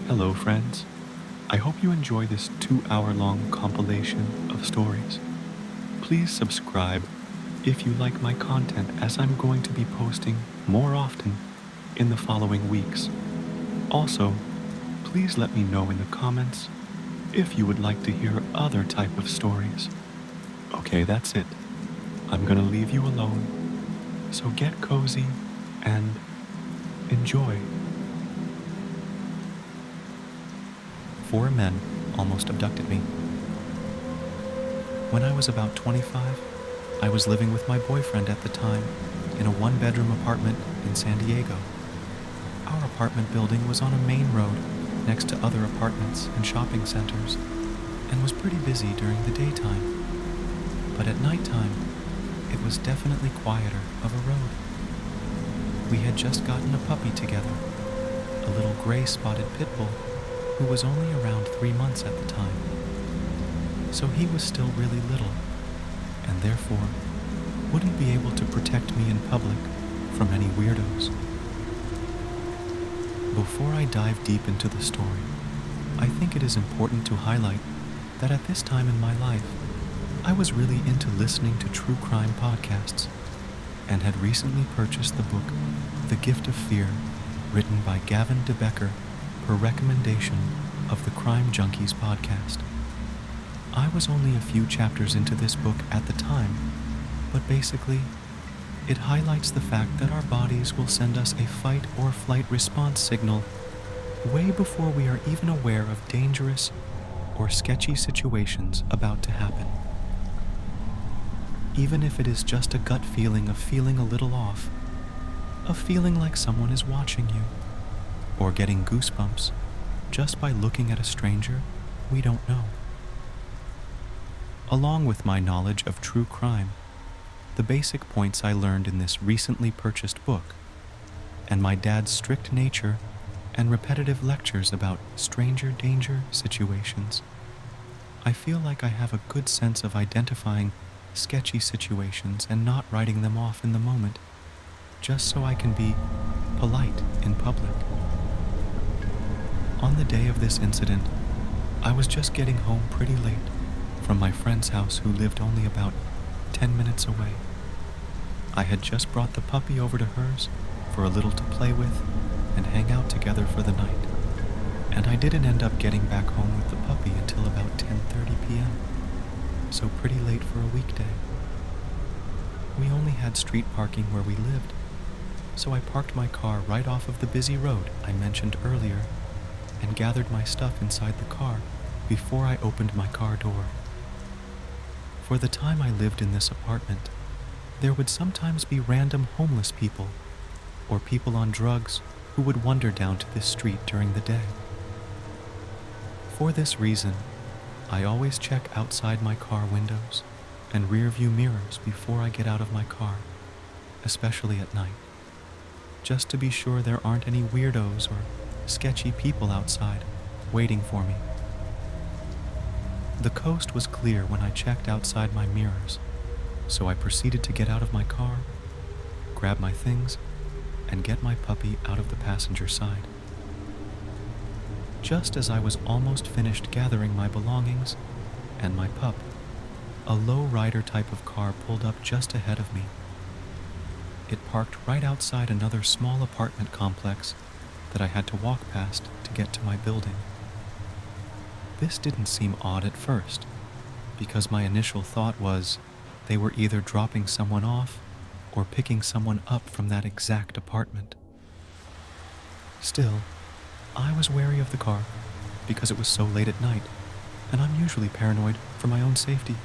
Hello, friends. I hope you enjoy this 2-hour-long compilation of stories. Please subscribe if you like my content, as I'm going to be posting more often in the following weeks. Also, please let me know in the comments if you would like to hear other type of stories. Okay, that's it. I'm gonna leave you alone, so get cozy and enjoy. 4 men almost abducted me. When I was about 25, I was living with my boyfriend at the time in a one-bedroom apartment in San Diego. Our apartment building was on a main road next to other apartments and shopping centers and was pretty busy during the daytime. But at nighttime, it was definitely quieter of a road. We had just gotten a puppy together, a little gray-spotted pit bull who was only around 3 months at the time. So he was still really little, and therefore wouldn't be able to protect me in public from any weirdos. Before I dive deep into the story, I think it is important to highlight that at this time in my life, I was really into listening to true crime podcasts and had recently purchased the book The Gift of Fear, written by Gavin DeBecker per recommendation of the Crime Junkies podcast. I was only a few chapters into this book at the time, but basically, it highlights the fact that our bodies will send us a fight or flight response signal way before we are even aware of dangerous or sketchy situations about to happen. Even if it is just a gut feeling of feeling a little off, of feeling like someone is watching you, or getting goosebumps just by looking at a stranger we don't know. Along with my knowledge of true crime, the basic points I learned in this recently purchased book, and my dad's strict nature and repetitive lectures about stranger danger situations, I feel like I have a good sense of identifying sketchy situations and not writing them off in the moment, just so I can be polite in public. On the day of this incident, I was just getting home pretty late from my friend's house who lived only about 10 minutes away. I had just brought the puppy over to hers for a little to play with and hang out together for the night, and I didn't end up getting back home with the puppy until about 10:30 p.m., so pretty late for a weekday. We only had street parking where we lived, so I parked my car right off of the busy road I mentioned earlier and gathered my stuff inside the car before I opened my car door. For the time I lived in this apartment, there would sometimes be random homeless people or people on drugs who would wander down to this street during the day. For this reason, I always check outside my car windows and rear view mirrors before I get out of my car, especially at night, just to be sure there aren't any weirdos or sketchy people outside waiting for me. The coast was clear when I checked outside my mirrors, so I proceeded to get out of my car, grab my things, and get my puppy out of the passenger side. Just as I was almost finished gathering my belongings and my pup, a low-rider type of car pulled up just ahead of me. It parked right outside another small apartment complex that I had to walk past to get to my building. This didn't seem odd at first, because my initial thought was they were either dropping someone off or picking someone up from that exact apartment. Still, I was wary of the car because it was so late at night, and I'm usually paranoid for my own safety.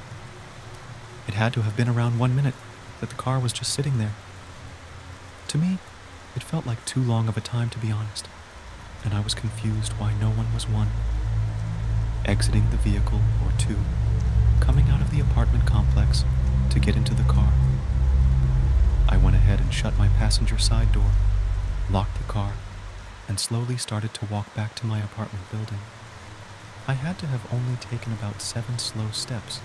It had to have been around 1 minute that the car was just sitting there. To me, it felt like too long of a time, to be honest, and I was confused why no one was one. Exiting the vehicle or two, coming out of the apartment complex to get into the car, I went ahead and shut my passenger side door, locked the car, and slowly started to walk back to my apartment building. I had to have only taken about 7 slow steps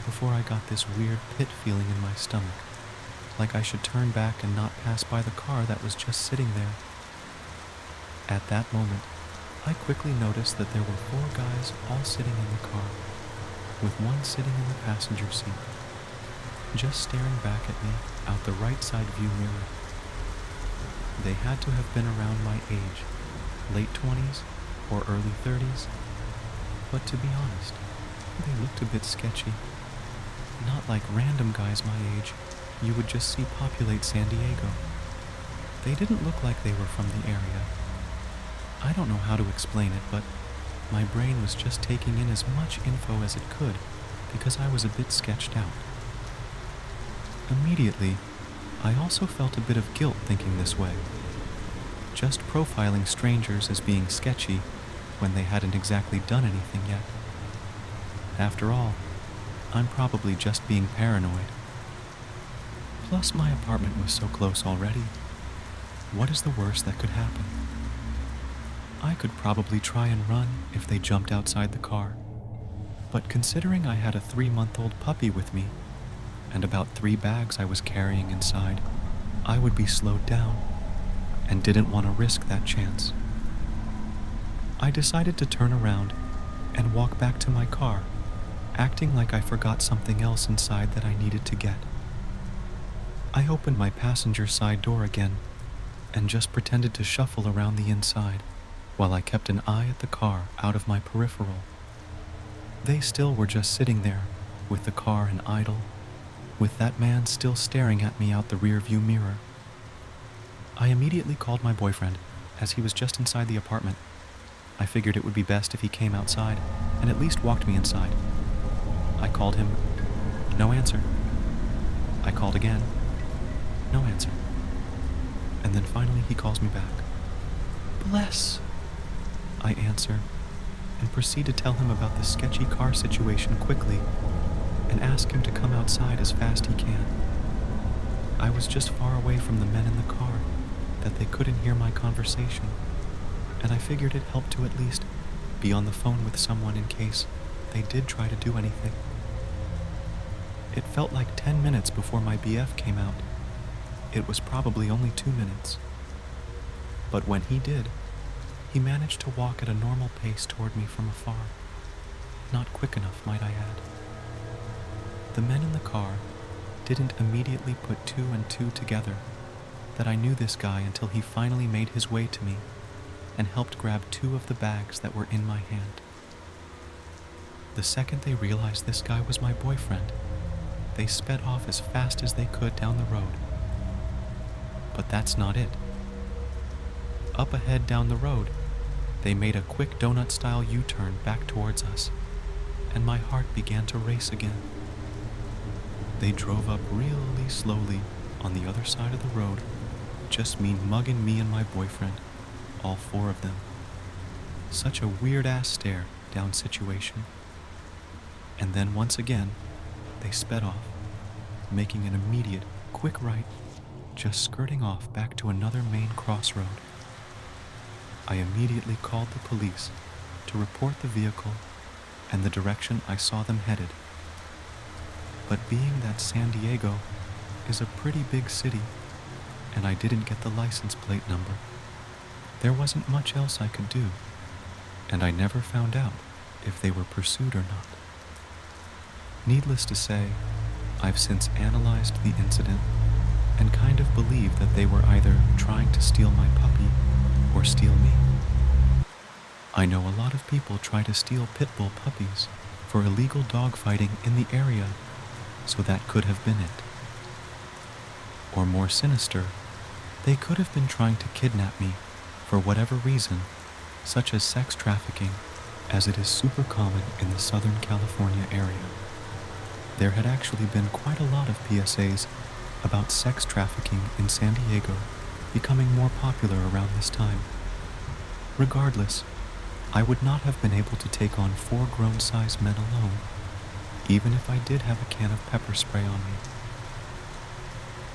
before I got this weird pit feeling in my stomach, like I should turn back and not pass by the car that was just sitting there. At that moment, I quickly noticed that there were 4 guys all sitting in the car, with one sitting in the passenger seat, just staring back at me out the right side view mirror. They had to have been around my age, late 20s or early 30s, but to be honest, they looked a bit sketchy. Not like random guys my age you would just see populate San Diego. They didn't look like they were from the area. I don't know how to explain it, but my brain was just taking in as much info as it could because I was a bit sketched out. Immediately, I also felt a bit of guilt thinking this way. Just profiling strangers as being sketchy when they hadn't exactly done anything yet. After all, I'm probably just being paranoid. Plus, my apartment was so close already. What is the worst that could happen? I could probably try and run if they jumped outside the car. But considering I had a 3-month-old puppy with me, and about 3 bags I was carrying inside, I would be slowed down, and didn't want to risk that chance. I decided to turn around and walk back to my car, acting like I forgot something else inside that I needed to get. I opened my passenger side door again, and just pretended to shuffle around the inside, while I kept an eye at the car out of my peripheral. They still were just sitting there, with the car in idle, with that man still staring at me out the rear view mirror. I immediately called my boyfriend, as he was just inside the apartment. I figured it would be best if he came outside, and at least walked me inside. I called him. No answer. I called again. No answer. And then finally he calls me back. Bless! I answer, and proceed to tell him about the sketchy car situation quickly, and ask him to come outside as fast he can. I was just far away from the men in the car that they couldn't hear my conversation, and I figured it helped to at least be on the phone with someone in case they did try to do anything. It felt like 10 minutes before my BF came out. It was probably only 2 minutes. But when he did, he managed to walk at a normal pace toward me from afar. Not quick enough, might I add. The men in the car didn't immediately put 2 and 2 together that I knew this guy until he finally made his way to me and helped grab 2 of the bags that were in my hand. The second they realized this guy was my boyfriend, they sped off as fast as they could down the road. But that's not it. Up ahead down the road, they made a quick donut-style U-turn back towards us, and my heart began to race again. They drove up really slowly on the other side of the road, just mugging me and my boyfriend, all 4 of them. Such a weird-ass stare-down situation. And then once again, they sped off, making an immediate, quick right, just skirting off back to another main crossroad. I immediately called the police to report the vehicle and the direction I saw them headed. But being that San Diego is a pretty big city, and I didn't get the license plate number, there wasn't much else I could do, and I never found out if they were pursued or not. Needless to say, I've since analyzed the incident and kind of believe that they were either trying to steal my puppy or steal me. I know a lot of people try to steal pit bull puppies for illegal dogfighting in the area, so that could have been it. Or more sinister, they could have been trying to kidnap me for whatever reason, such as sex trafficking, as it is super common in the Southern California area. There had actually been quite a lot of PSAs about sex trafficking in San Diego becoming more popular around this time. Regardless, I would not have been able to take on 4 grown-sized men alone, even if I did have a can of pepper spray on me.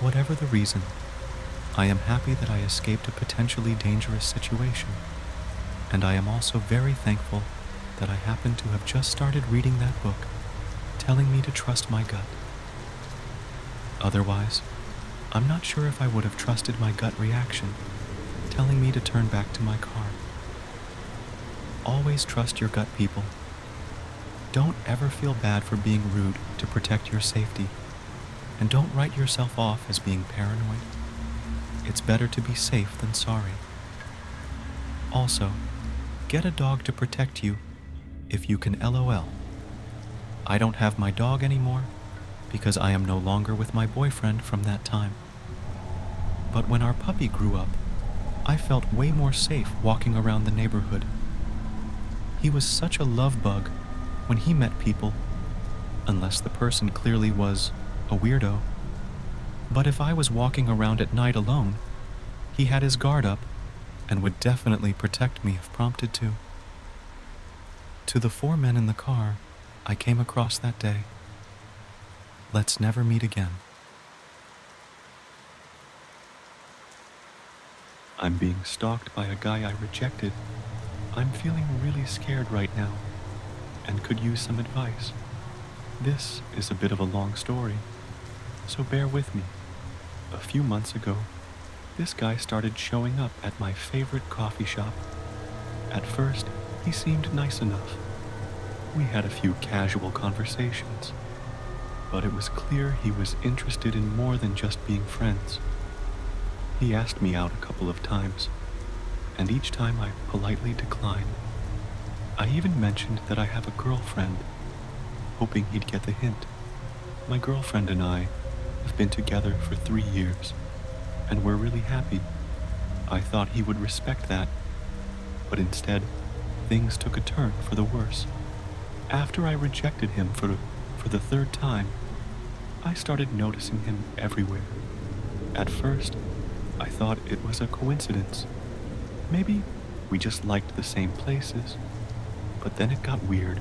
Whatever the reason, I am happy that I escaped a potentially dangerous situation, and I am also very thankful that I happened to have just started reading that book, telling me to trust my gut. Otherwise, I'm not sure if I would have trusted my gut reaction, telling me to turn back to my car. Always trust your gut, people. Don't ever feel bad for being rude to protect your safety. And don't write yourself off as being paranoid. It's better to be safe than sorry. Also, get a dog to protect you if you can. LOL. I don't have my dog anymore because I am no longer with my boyfriend from that time. But when our puppy grew up, I felt way more safe walking around the neighborhood. He was such a love bug when he met people, unless the person clearly was a weirdo. But if I was walking around at night alone, he had his guard up and would definitely protect me if prompted to. To the 4 men in the car I came across that day, let's never meet again. I'm being stalked by a guy I rejected. I'm feeling really scared right now and could use some advice. This is a bit of a long story, so bear with me. A few months ago, this guy started showing up at my favorite coffee shop. At first, he seemed nice enough. We had a few casual conversations, but it was clear he was interested in more than just being friends. He asked me out a couple of times, and each time I politely declined. I even mentioned that I have a girlfriend, hoping he'd get the hint. My girlfriend and I have been together for 3 years, and we're really happy. I thought he would respect that, but instead, things took a turn for the worse. After I rejected him for the 3rd time, I started noticing him everywhere. At first, I thought it was a coincidence. Maybe we just liked the same places. But then it got weird.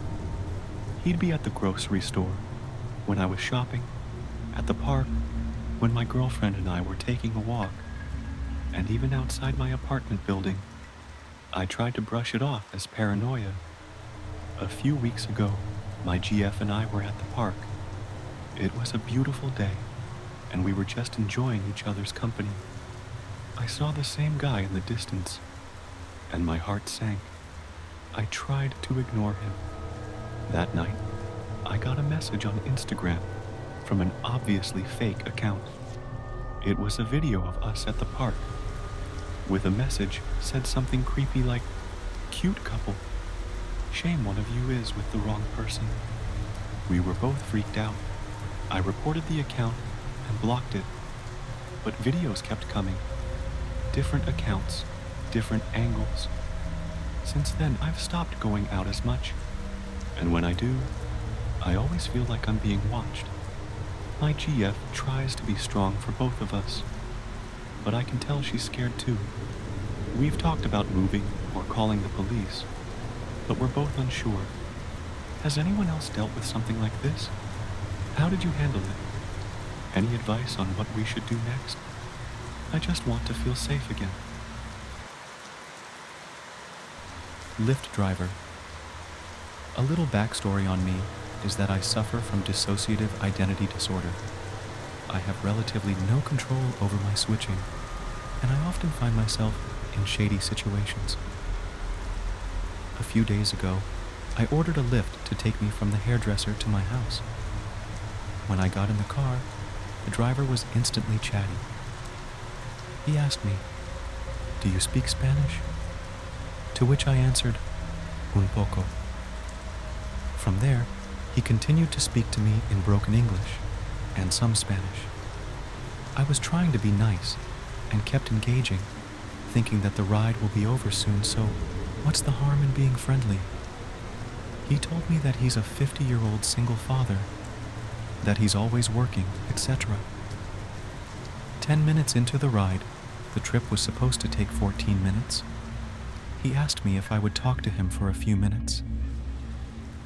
He'd be at the grocery store when I was shopping, at the park when my girlfriend and I were taking a walk, and even outside my apartment building. I tried to brush it off as paranoia. A few weeks ago, my GF and I were at the park. It was a beautiful day, and we were just enjoying each other's company. I saw the same guy in the distance, and my heart sank. I tried to ignore him. That night, I got a message on Instagram from an obviously fake account. It was a video of us at the park, with a message said something creepy like, "Cute couple. Shame one of you is with the wrong person." We were both freaked out. I reported the account and blocked it, but videos kept coming. Different accounts, different angles. Since then, I've stopped going out as much, and when I do, I always feel like I'm being watched. My GF tries to be strong for both of us, but I can tell she's scared too. We've talked about moving or calling the police, but we're both unsure. Has anyone else dealt with something like this? How did you handle it? Any advice on what we should do next? I just want to feel safe again. Lyft driver. A little backstory on me is that I suffer from dissociative identity disorder. I have relatively no control over my switching, and I often find myself in shady situations. A few days ago, I ordered a Lyft to take me from the hairdresser to my house. When I got in the car, the driver was instantly chatty. He asked me, "Do you speak Spanish?" To which I answered, "Un poco." From there, he continued to speak to me in broken English and some Spanish. I was trying to be nice and kept engaging, thinking that the ride will be over soon, so what's the harm in being friendly? He told me that he's a 50-year-old single father, that he's always working, etc. 10 minutes into the ride, the trip was supposed to take 14 minutes. He asked me if I would talk to him for a few minutes.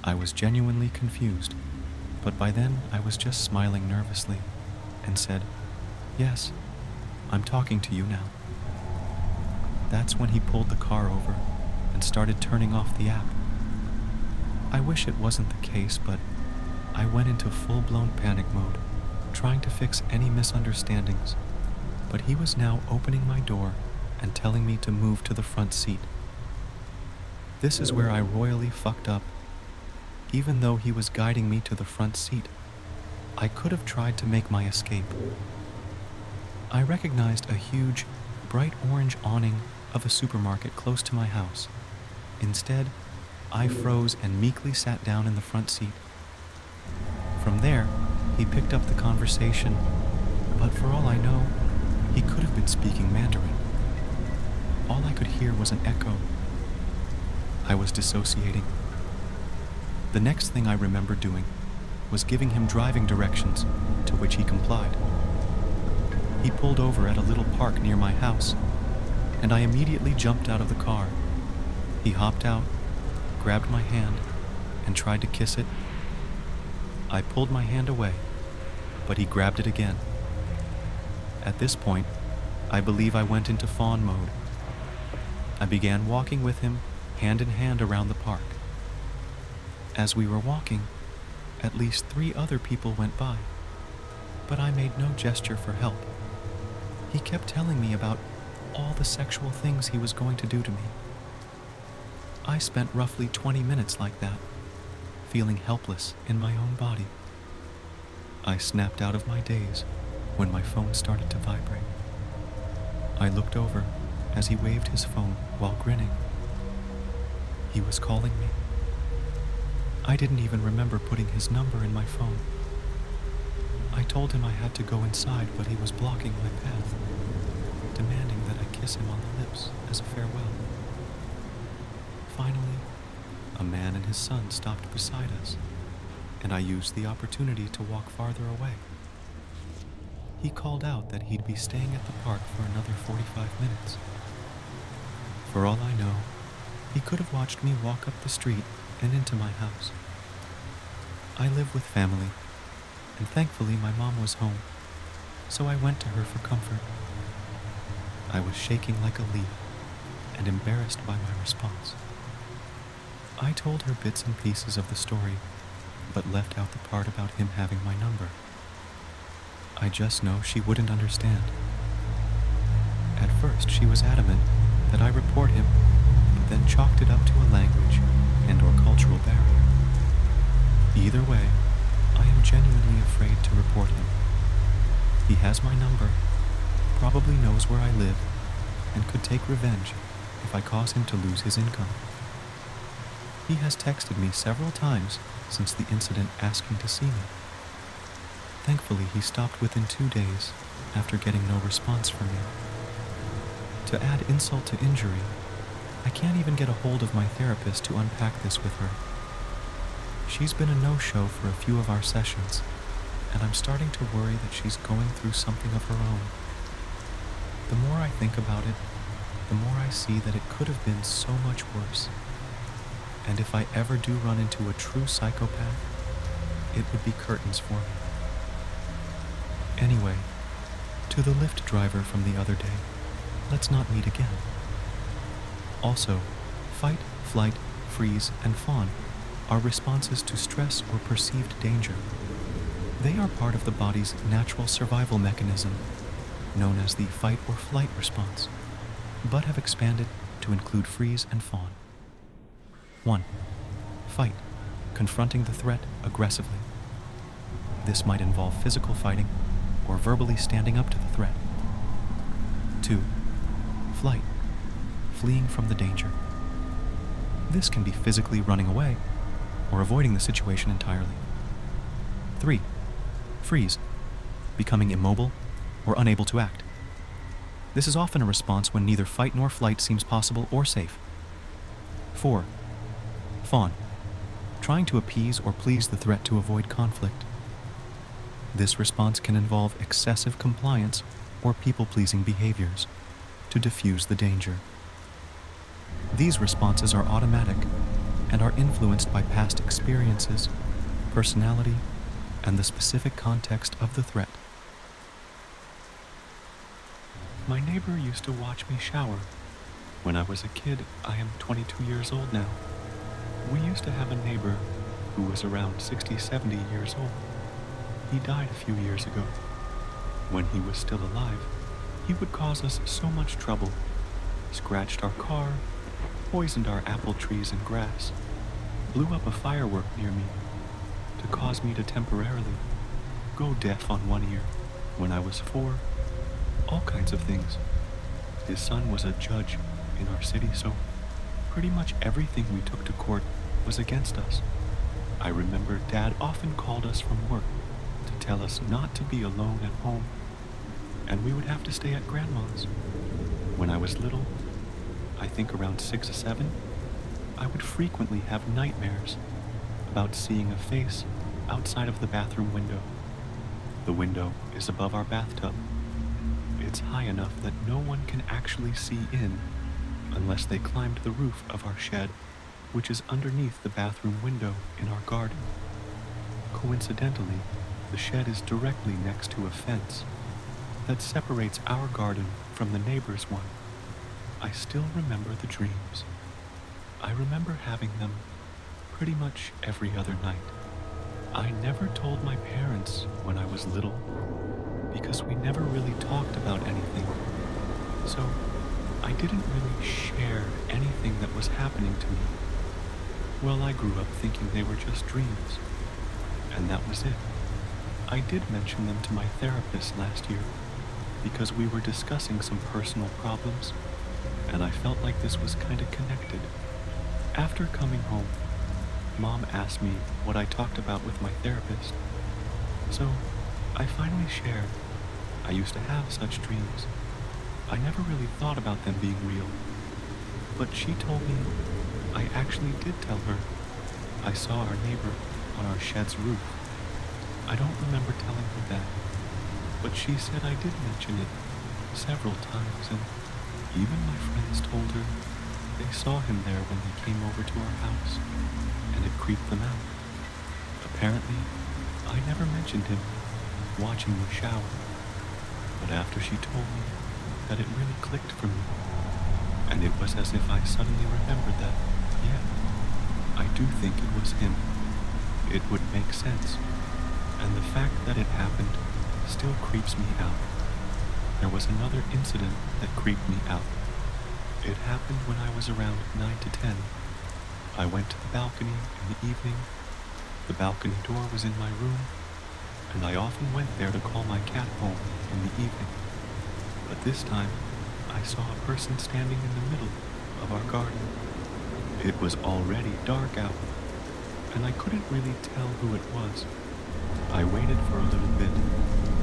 I was genuinely confused, but by then I was just smiling nervously and said, "Yes, I'm talking to you now." That's when he pulled the car over and started turning off the app. I wish it wasn't the case, but I went into full-blown panic mode, trying to fix any misunderstandings. But he was now opening my door and telling me to move to the front seat. This is where I royally fucked up. Even though he was guiding me to the front seat, I could have tried to make my escape. I recognized a huge, bright orange awning of a supermarket close to my house. Instead, I froze and meekly sat down in the front seat. From there, he picked up the conversation, but for all I know, he could have been speaking Mandarin. All I could hear was an echo. I was dissociating. The next thing I remember doing was giving him driving directions, to which he complied. He pulled over at a little park near my house, and I immediately jumped out of the car. He hopped out, grabbed my hand, and tried to kiss it. I pulled my hand away, but he grabbed it again. At this point, I believe I went into fawn mode. I began walking with him, hand in hand around the park. As we were walking, at least 3 other people went by, but I made no gesture for help. He kept telling me about all the sexual things he was going to do to me. I spent roughly 20 minutes like that, feeling helpless in my own body. I snapped out of my daze when my phone started to vibrate. I looked over as he waved his phone while grinning. He was calling me. I didn't even remember putting his number in my phone. I told him I had to go inside, but he was blocking my path, demanding that I kiss him on the lips as a farewell. Finally, a man and his son stopped beside us, and I used the opportunity to walk farther away. He called out that he'd be staying at the park for another 45 minutes. For all I know, he could have watched me walk up the street and into my house. I live with family, and thankfully my mom was home, so I went to her for comfort. I was shaking like a leaf and embarrassed by my response. I told her bits and pieces of the story, but left out the part about him having my number. I just know she wouldn't understand. At first, she was adamant that I report him, but then chalked it up to a language and/or cultural barrier. Either way, I am genuinely afraid to report him. He has my number, probably knows where I live, and could take revenge if I cause him to lose his income. He has texted me several times since the incident asking to see me. Thankfully, he stopped within 2 days after getting no response from me. To add insult to injury, I can't even get a hold of my therapist to unpack this with her. She's been a no-show for a few of our sessions, and I'm starting to worry that she's going through something of her own. The more I think about it, the more I see that it could have been so much worse. And if I ever do run into a true psychopath, it would be curtains for me. Anyway, to the Lyft driver from the other day, let's not meet again. Also, fight, flight, freeze, and fawn are responses to stress or perceived danger. They are part of the body's natural survival mechanism, known as the fight or flight response, but have expanded to include freeze and fawn. 1. Fight, confronting the threat aggressively. This might involve physical fighting or verbally standing up to the threat. 2. Flight, fleeing from the danger. This can be physically running away or avoiding the situation entirely. 3. Freeze, becoming immobile or unable to act. This is often a response when neither fight nor flight seems possible or safe. 4. Fawn, trying to appease or please the threat to avoid conflict. This response can involve excessive compliance or people-pleasing behaviors to diffuse the danger. These responses are automatic and are influenced by past experiences, personality, and the specific context of the threat. My neighbor used to watch me shower. When I was a kid, I am 22 years old now. We used to have a neighbor who was around 60, 70 years old. He died a few years ago. When he was still alive, he would cause us so much trouble. Scratched our car, poisoned our apple trees and grass, blew up a firework near me to cause me to temporarily go deaf on one ear when I was 4, all kinds of things. His son was a judge in our city, so pretty much everything we took to court was against us. I remember Dad often called us from work to tell us not to be alone at home, and we would have to stay at Grandma's. When I was little, I think around 6 or 7, I would frequently have nightmares about seeing a face outside of the bathroom window. The window is above our bathtub. It's high enough that no one can actually see in unless they climbed the roof of our shed, which is underneath the bathroom window in our garden. Coincidentally, the shed is directly next to a fence that separates our garden from the neighbor's one. I still remember the dreams. I remember having them pretty much every other night. I never told my parents when I was little because we never really talked about anything. So I didn't really share anything that was happening to me. Well, I grew up thinking they were just dreams, and that was it. I did mention them to my therapist last year because we were discussing some personal problems, and I felt like this was kind of connected. After coming home, Mom asked me what I talked about with my therapist, so I finally shared. I used to have such dreams. I never really thought about them being real, but she told me I actually did tell her I saw our neighbor on our shed's roof. I don't remember telling her that, but she said I did mention it several times, and even my friends told her they saw him there when they came over to our house, and it creeped them out. Apparently, I never mentioned him watching me shower, but after she told me that it really clicked for me, and it was as if I suddenly remembered that, yeah, I do think it was him. It would make sense, and the fact that it happened still creeps me out. There was another incident that creeped me out. It happened when I was around 9 to 10. I went to the balcony in the evening. The balcony door was in my room, and I often went there to call my cat home in the evening. But this time, I saw a person standing in the middle of our garden. It was already dark out, and I couldn't really tell who it was. I waited for a little bit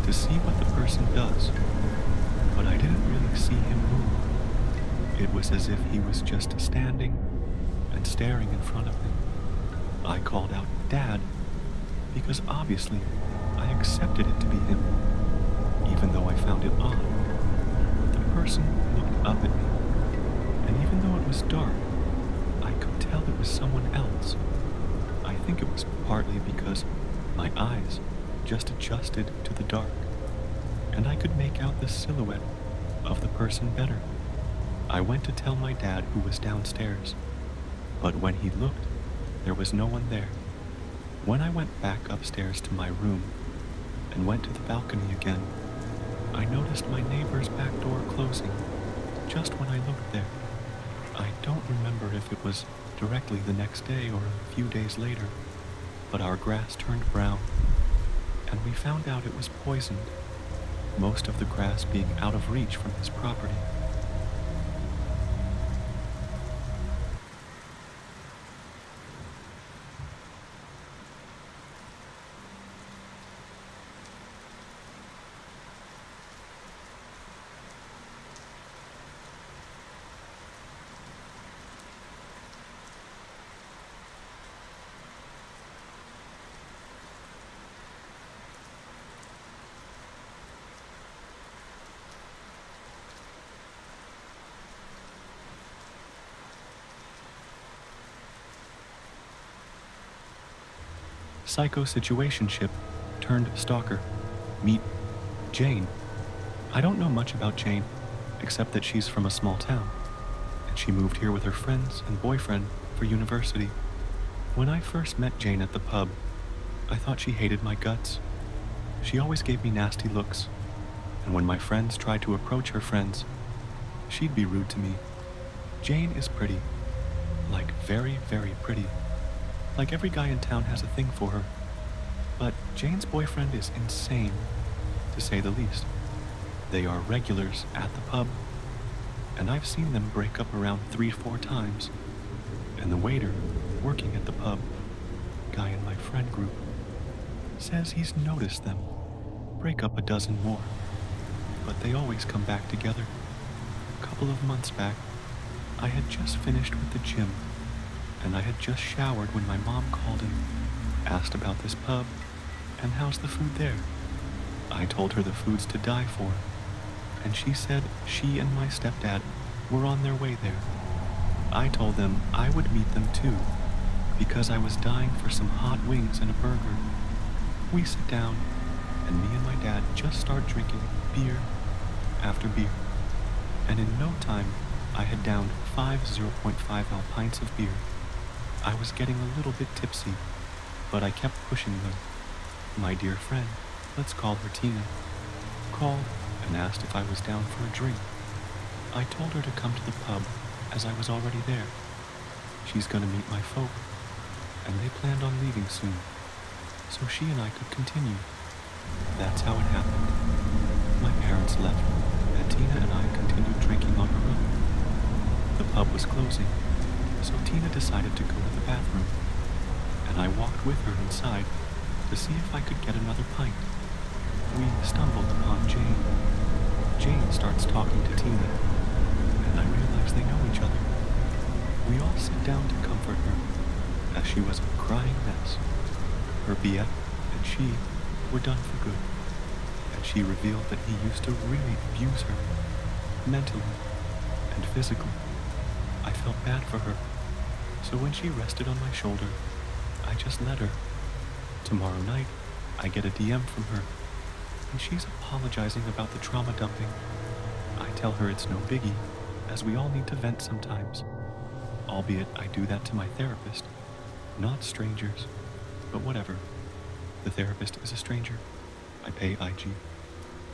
to see what the person does, but I didn't really see him move. It was as if he was just standing and staring in front of me. I called out, "Dad," because obviously I accepted it to be him, even though I found it odd. The person looked up at me, and even though it was dark, I could tell it was someone else. I think it was partly because my eyes just adjusted to the dark, and I could make out the silhouette of the person better. I went to tell my dad, who was downstairs, but when he looked, there was no one there. When I went back upstairs to my room and went to the balcony again, I noticed my neighbor's back door closing just when I looked there. I don't remember if it was directly the next day or a few days later, but our grass turned brown, and we found out it was poisoned, most of the grass being out of reach from his property. Psycho-situationship turned stalker. Meet Jane. I don't know much about Jane, except that she's from a small town, and she moved here with her friends and boyfriend for university. When I first met Jane at the pub, I thought she hated my guts. She always gave me nasty looks, and when my friends tried to approach her friends, she'd be rude to me. Jane is pretty, Like very, very pretty. Like every guy in town has a thing for her. But Jane's boyfriend is insane, to say the least. They are regulars at the pub, and I've seen them break up around 3-4 times. And the waiter, working at the pub, guy in my friend group, says he's noticed them break up a dozen more, but they always come back together. A couple of months back, I had just finished with the gym, and I had just showered when my mom called and asked about this pub and how's the food there. I told her the food's to die for, and she said she and my stepdad were on their way there. I told them I would meet them too, because I was dying for some hot wings and a burger. We sit down, and me and my dad just start drinking beer after beer. And in no time, I had downed 5 0.5 pints of beer. I was getting a little bit tipsy, but I kept pushing them. My dear friend, let's call her Tina, called and asked if I was down for a drink. I told her to come to the pub as I was already there. She's gonna meet my folk, and they planned on leaving soon, so she and I could continue. That's how it happened. My parents left, and Tina and I continued drinking on our own. The pub was closing, so Tina decided to go to the bathroom, and I walked with her inside to see if I could get another pint. We stumbled upon Jane. Jane starts talking to Tina, and I realize they know each other. We all sit down to comfort her, as she was a crying mess. Her BF and she were done for good, and she revealed that he used to really abuse her, mentally and physically. I felt bad for her, so when she rested on my shoulder, I just let her. Tomorrow night, I get a DM from her, and she's apologizing about the trauma dumping. I tell her it's no biggie, as we all need to vent sometimes, albeit I do that to my therapist, not strangers, but whatever. The therapist is a stranger. I pay IG.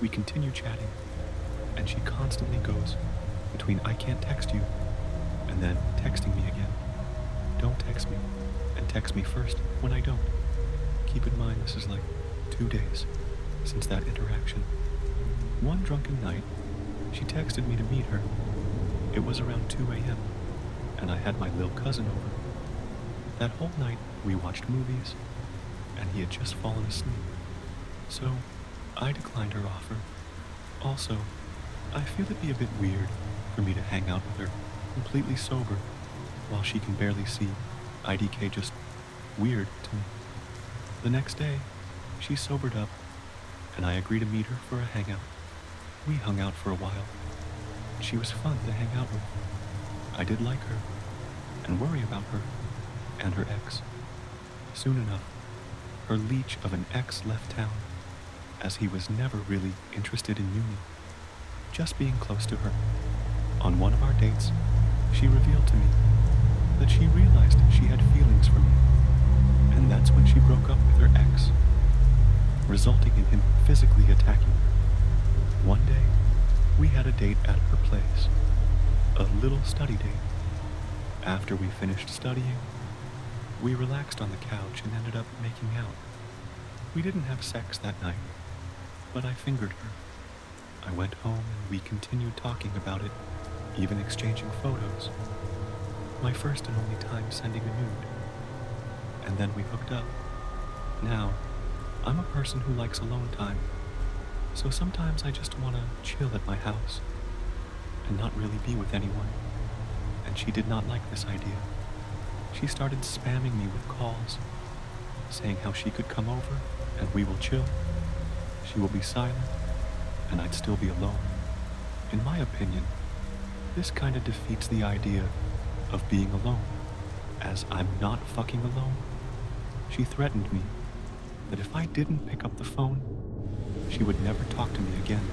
We continue chatting, and she constantly goes between I can't text you and then texting me again. Don't text me, and text me first when I don't. Keep in mind this is like 2 days since that interaction. One drunken night, she texted me to meet her. It was around 2 a.m., and I had my little cousin over. That whole night, we watched movies, and he had just fallen asleep. So, I declined her offer. Also, I feel it'd be a bit weird for me to hang out with her completely sober while she can barely see. IDK just weird to me. The next day, she sobered up, and I agreed to meet her for a hangout. We hung out for a while. She was fun to hang out with. I did like her, and worry about her, and her ex. Soon enough, her leech of an ex left town, as he was never really interested in uni, just being close to her. On one of our dates, she revealed to me that she realized she had feelings for me, and that's when she broke up with her ex, resulting in him physically attacking her. One day, we had a date at her place, a little study date. After we finished studying, we relaxed on the couch and ended up making out. We didn't have sex that night, but I fingered her. I went home and we continued talking about it, even exchanging photos. My first and only time sending a nude. And then we hooked up. Now, I'm a person who likes alone time, so sometimes I just want to chill at my house and not really be with anyone. And she did not like this idea. She started spamming me with calls, saying how she could come over and we will chill. She will be silent, and I'd still be alone. In my opinion, this kind of defeats the idea of being alone, as I'm not fucking alone. She threatened me that if I didn't pick up the phone, she would never talk to me again.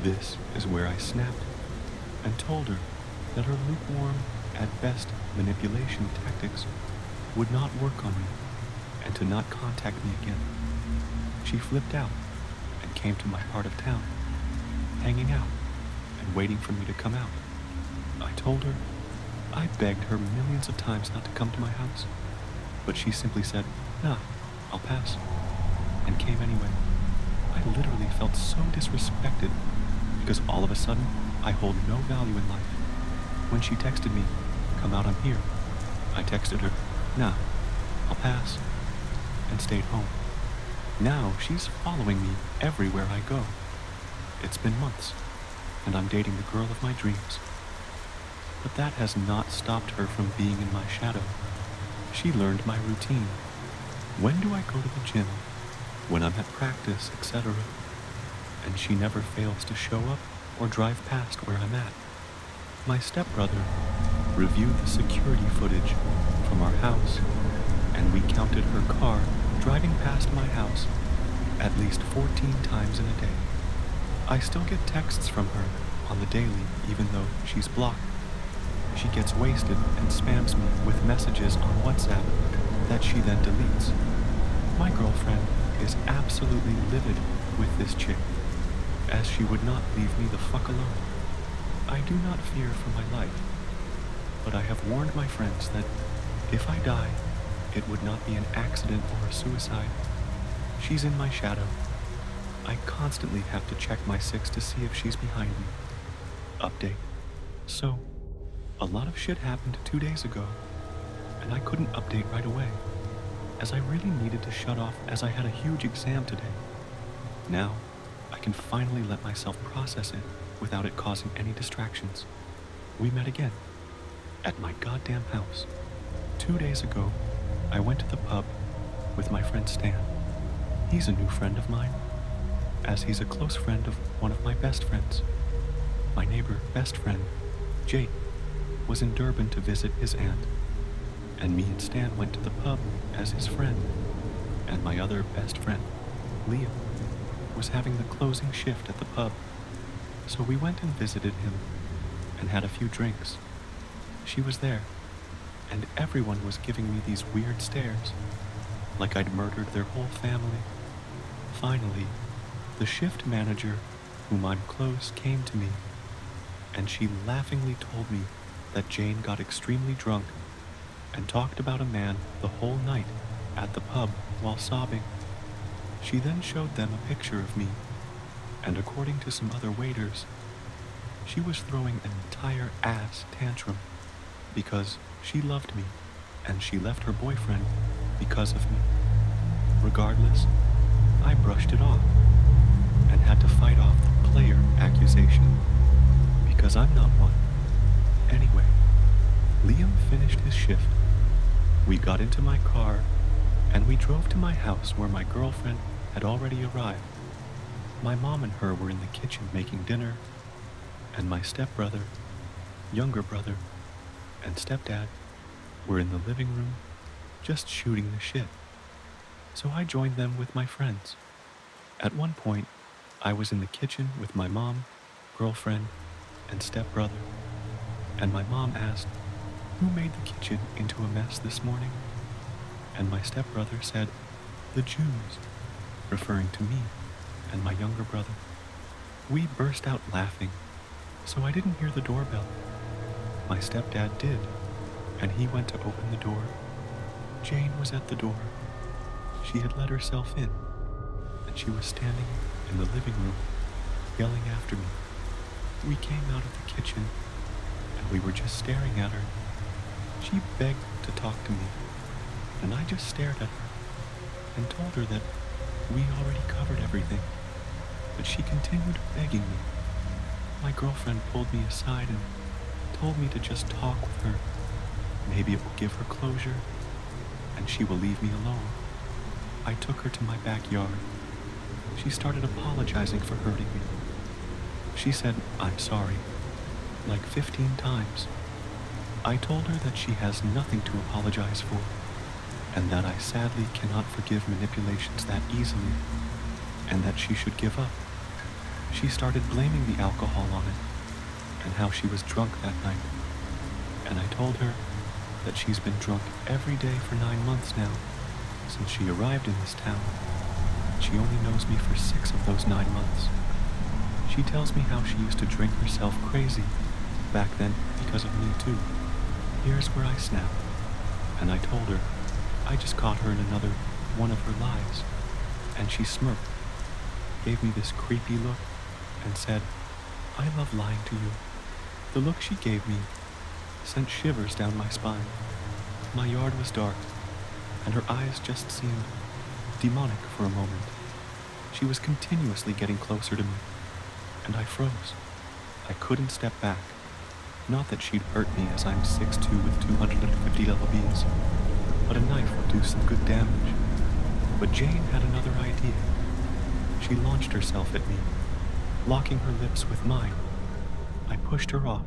This is where I snapped and told her that her lukewarm, at best, manipulation tactics would not work on me and to not contact me again. She flipped out and came to my part of town, hanging out and waiting for me to come out. I told her I begged her millions of times not to come to my house, but she simply said, "Nah, I'll pass," and came anyway. I literally felt so disrespected because all of a sudden I hold no value in life. When she texted me, "Come out, I'm here," I texted her, "Nah, I'll pass," and stayed home. Now she's following me everywhere I go. It's been months, and I'm dating the girl of my dreams. But that has not stopped her from being in my shadow. She learned my routine. When do I go to the gym? When I'm at practice, etc. And she never fails to show up or drive past where I'm at. My stepbrother reviewed the security footage from our house, and we counted her car driving past my house at least 14 times in a day. I still get texts from her on the daily, even though she's blocked. She gets wasted and spams me with messages on WhatsApp that she then deletes. My girlfriend is absolutely livid with this chick, as she would not leave me the fuck alone. I do not fear for my life, but I have warned my friends that if I die, it would not be an accident or a suicide. She's in my shadow. I constantly have to check my 6 to see if she's behind me. Update. So, a lot of shit happened 2 days ago, and I couldn't update right away, as I really needed to shut off as I had a huge exam today. Now, I can finally let myself process it without it causing any distractions. We met again, at my goddamn house. 2 days ago, I went to the pub with my friend Stan. He's a new friend of mine, as he's a close friend of one of my best friends. My neighbor best friend, Jake, was in Durban to visit his aunt, and me and Stan went to the pub as his friend, and my other best friend, Liam, was having the closing shift at the pub, so we went and visited him and had a few drinks. She was there, and everyone was giving me these weird stares, like I'd murdered their whole family. Finally, the shift manager, whom I'm close, came to me, and she laughingly told me that Jane got extremely drunk and talked about a man the whole night at the pub while sobbing. She then showed them a picture of me, and according to some other waiters, she was throwing an entire ass tantrum because she loved me and she left her boyfriend because of me. Regardless, I brushed it off and had to fight off the player accusation because I'm not one. Anyway, Liam finished his shift. We got into my car and we drove to my house where my girlfriend had already arrived. My mom and her were in the kitchen making dinner, and my stepbrother, younger brother, and stepdad were in the living room just shooting the shit. So I joined them with my friends. At one point, I was in the kitchen with my mom, girlfriend, and stepbrother, and my mom asked, "Who made the kitchen into a mess this morning?" And my stepbrother said, "The Jews," referring to me and my younger brother. We burst out laughing, so I didn't hear the doorbell. My stepdad did, and he went to open the door. Jane was at the door. She had let herself in, and she was standing in the living room, yelling after me. We came out of the kitchen, and we were just staring at her. She begged to talk to me, and I just stared at her and told her that we already covered everything, but she continued begging me. My girlfriend pulled me aside and told me to just talk with her. Maybe it will give her closure, and she will leave me alone. I took her to my backyard. She started apologizing for hurting me. She said, "I'm sorry," like 15 times. I told her that she has nothing to apologize for, and that I sadly cannot forgive manipulations that easily, and that she should give up. She started blaming the alcohol on it, and how she was drunk that night. And I told her that she's been drunk every day for 9 months now, since she arrived in this town. She only knows me for 6 of those 9 months. She tells me how she used to drink herself crazy back then because of me too. Here's where I snapped, and I told her I just caught her in another one of her lies, and she smirked, gave me this creepy look, and said, "I love lying to you." The look she gave me sent shivers down my spine. My yard was dark, and her eyes just seemed demonic for a moment. She was continuously getting closer to me, and I froze. I couldn't step back. Not that she'd hurt me, as I'm 6'2" with 250 lbs, but a knife would do some good damage. But Jane had another idea. She launched herself at me, locking her lips with mine. I pushed her off,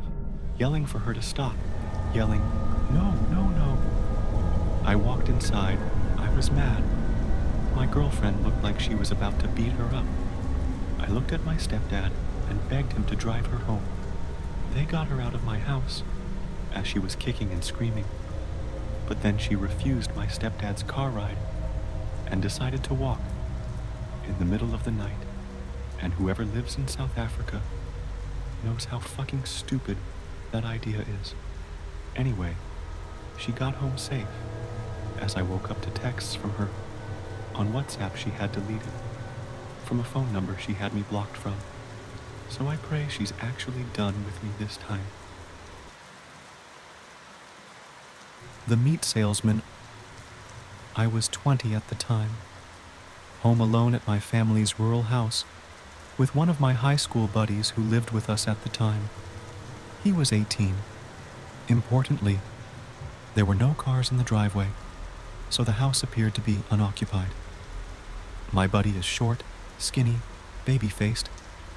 yelling for her to stop, yelling, "No, no, no." I walked inside. I was mad. My girlfriend looked like she was about to beat her up. I looked at my stepdad and begged him to drive her home. They got her out of my house, as she was kicking and screaming. But then she refused my stepdad's car ride and decided to walk in the middle of the night. And whoever lives in South Africa knows how fucking stupid that idea is. Anyway, she got home safe, as I woke up to texts from her. On WhatsApp she had deleted, from a phone number she had me blocked from. So I pray she's actually done with me this time. The meat salesman. I was 20 at the time, home alone at my family's rural house, with one of my high school buddies who lived with us at the time. He was 18. Importantly, there were no cars in the driveway, so the house appeared to be unoccupied. My buddy is short, skinny, baby-faced,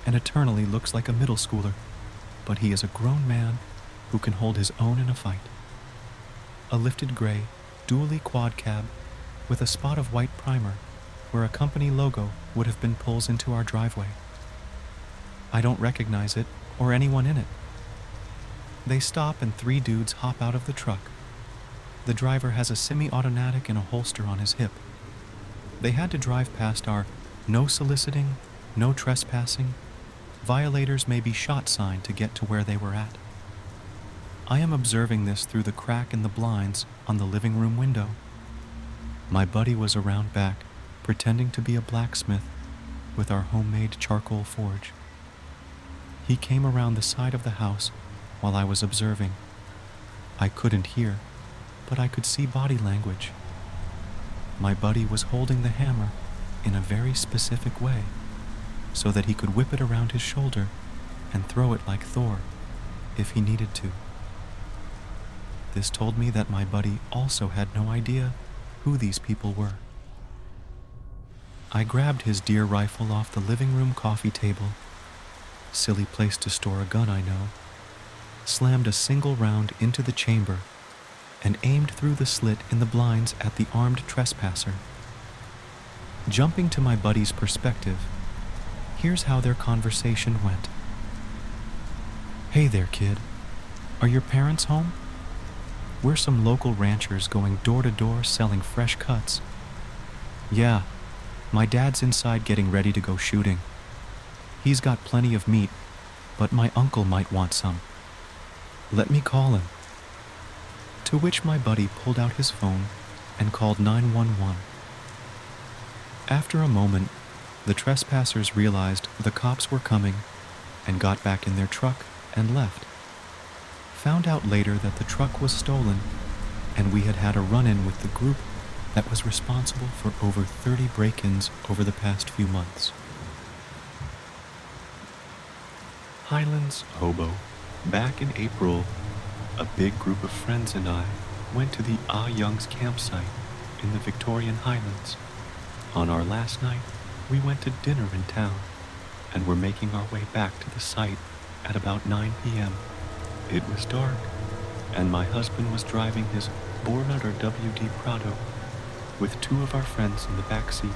and eternally looks like a middle schooler, but he is a grown man who can hold his own in a fight. A lifted gray, dually quad cab with a spot of white primer where a company logo would have been pulls into our driveway. I don't recognize it or anyone in it. They stop and 3 dudes hop out of the truck. The driver has a semi-automatic and a holster on his hip. They had to drive past our "no soliciting, no trespassing, violators may be shot" sign to get to where they were at. I am observing this through the crack in the blinds on the living room window. My buddy was around back, pretending to be a blacksmith with our homemade charcoal forge. He came around the side of the house while I was observing. I couldn't hear, but I could see body language. My buddy was holding the hammer in a very specific way, so that he could whip it around his shoulder and throw it like Thor, if he needed to. This told me that my buddy also had no idea who these people were. I grabbed his deer rifle off the living room coffee table, silly place to store a gun I know, slammed a single round into the chamber, and aimed through the slit in the blinds at the armed trespasser. Jumping to my buddy's perspective, here's how their conversation went. "Hey there, kid. Are your parents home? We're some local ranchers going door to door selling fresh cuts. Yeah, my dad's inside getting ready to go shooting. He's got plenty of meat, but my uncle might want some. Let me call him." To which my buddy pulled out his phone and called 911. After a moment, the trespassers realized the cops were coming and got back in their truck and left. Found out later that the truck was stolen, and we had had a run-in with the group that was responsible for over 30 break-ins over the past few months. Highlands Hobo. Back in April, a big group of friends and I went to the Ah Young's campsite in the Victorian Highlands. On our last night, we went to dinner in town and were making our way back to the site at about 9 p.m. It was dark, and my husband was driving his Bornader WD Prado with 2 of our friends in the back seat.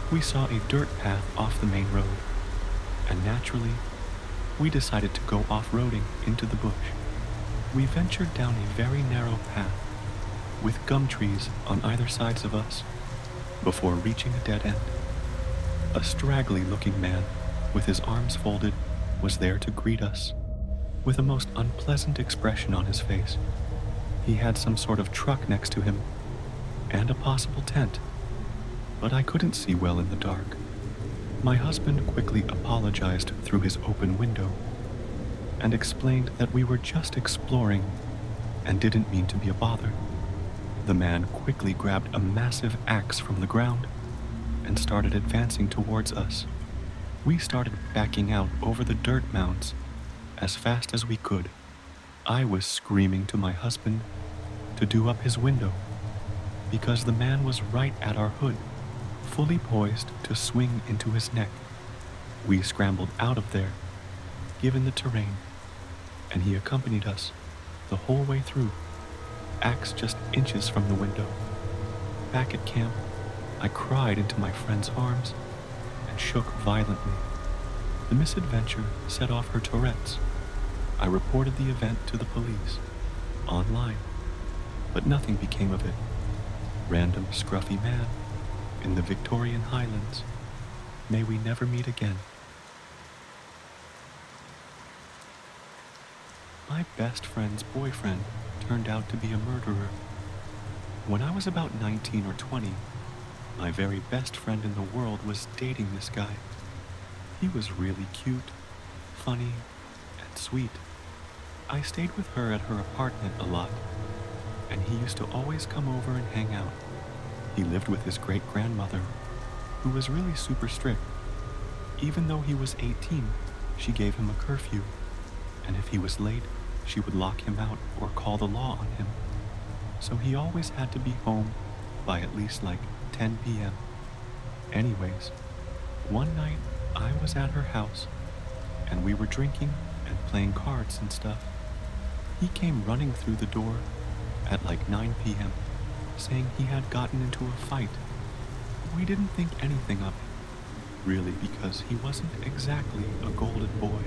We saw a dirt path off the main road, and naturally, we decided to go off-roading into the bush. We ventured down a very narrow path with gum trees on either sides of us before reaching a dead end. A straggly-looking man with his arms folded was there to greet us with a most unpleasant expression on his face. He had some sort of truck next to him and a possible tent, but I couldn't see well in the dark. My husband quickly apologized through his open window and explained that we were just exploring and didn't mean to be a bother. The man quickly grabbed a massive axe from the ground and started advancing towards us. We started backing out over the dirt mounds as fast as we could. I was screaming to my husband to do up his window because the man was right at our hood, fully poised to swing into his neck. We scrambled out of there, given the terrain, and he accompanied us the whole way through, axe just inches from the window. Back at camp, I cried into my friend's arms and shook violently. The misadventure set off her Tourette's. I reported the event to the police, online, but nothing became of it. Random scruffy man in the Victorian Highlands. May we never meet again. My best friend's boyfriend turned out to be a murderer. When I was about 19 or 20, my very best friend in the world was dating this guy. He was really cute, funny, and sweet. I stayed with her at her apartment a lot, and he used to always come over and hang out. He lived with his great-grandmother, who was really super strict. Even though he was 18, she gave him a curfew, and if he was late, she would lock him out or call the law on him. So he always had to be home by at least like 10 p.m. Anyways, one night I was at her house, and we were drinking and playing cards and stuff. He came running through the door at like 9 p.m., saying he had gotten into a fight. We didn't think anything of it, really, because he wasn't exactly a golden boy,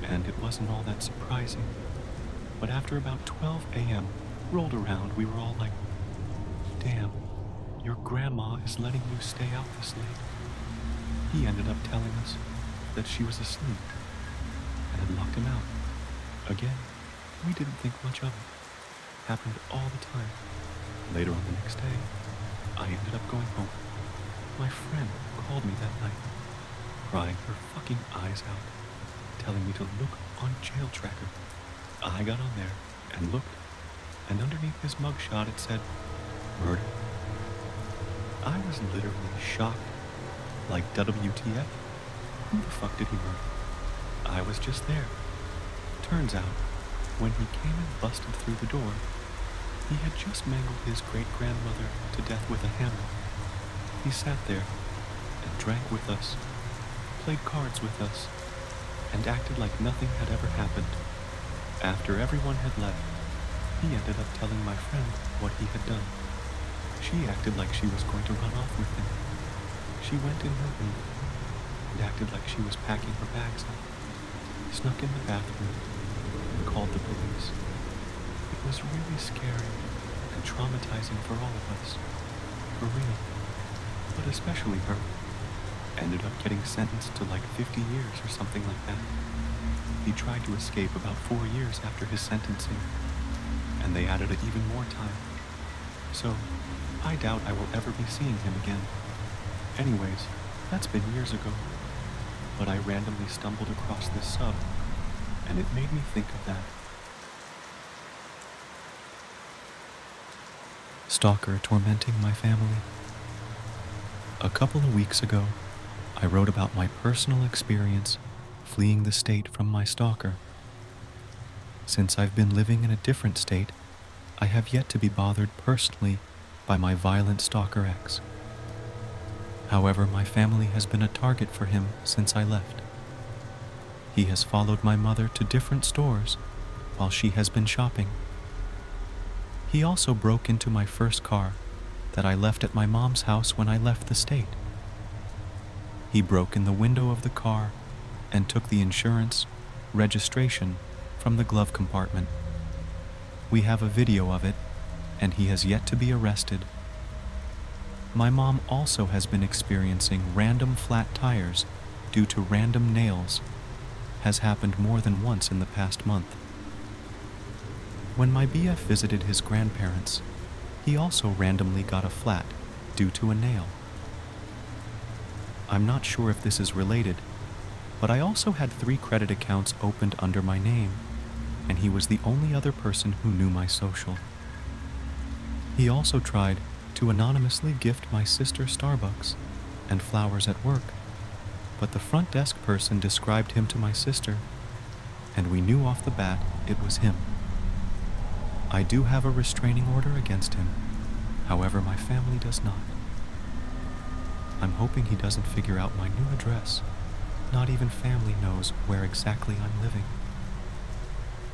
and it wasn't all that surprising. But after about 12 a.m. rolled around, we were all like, "Damn, your grandma is letting you stay out this late." He ended up telling us that she was asleep and had locked him out. Again, we didn't think much of it. Happened all the time. Later on the next day, I ended up going home. My friend called me that night, crying her fucking eyes out, telling me to look on Jail Tracker. I got on there and looked, and underneath his mugshot it said, "Murder." I was literally shocked, like WTF? Who the fuck did he murder? I was just there. Turns out, when he came and busted through the door, he had just mangled his great-grandmother to death with a hammer. He sat there and drank with us, played cards with us, and acted like nothing had ever happened. After everyone had left, he ended up telling my friend what he had done. She acted like she was going to run off with him. She went in her room and acted like she was packing her bags up, snuck in the bathroom, and called the police. It was really scary and traumatizing for all of us. For real. But especially her. Ended up getting sentenced to like 50 years or something like that. He tried to escape about 4 years after his sentencing, and they added even more time. So, I doubt I will ever be seeing him again. Anyways, that's been years ago. But I randomly stumbled across this sub, and it made me think of that. Stalker tormenting my family. A couple of weeks ago, I wrote about my personal experience fleeing the state from my stalker. Since I've been living in a different state, I have yet to be bothered personally by my violent stalker ex. However, my family has been a target for him since I left. He has followed my mother to different stores while she has been shopping. He also broke into my first car that I left at my mom's house when I left the state. He broke in the window of the car and took the insurance, registration from the glove compartment. We have a video of it, and he has yet to be arrested. My mom also has been experiencing random flat tires due to random nails. Has happened more than once in the past month. When my BF visited his grandparents, he also randomly got a flat due to a nail. I'm not sure if this is related, but I also had 3 credit accounts opened under my name, and he was the only other person who knew my social. He also tried to anonymously gift my sister Starbucks and flowers at work, but the front desk person described him to my sister, and we knew off the bat it was him. I do have a restraining order against him, however my family does not. I'm hoping he doesn't figure out my new address. Not even family knows where exactly I'm living.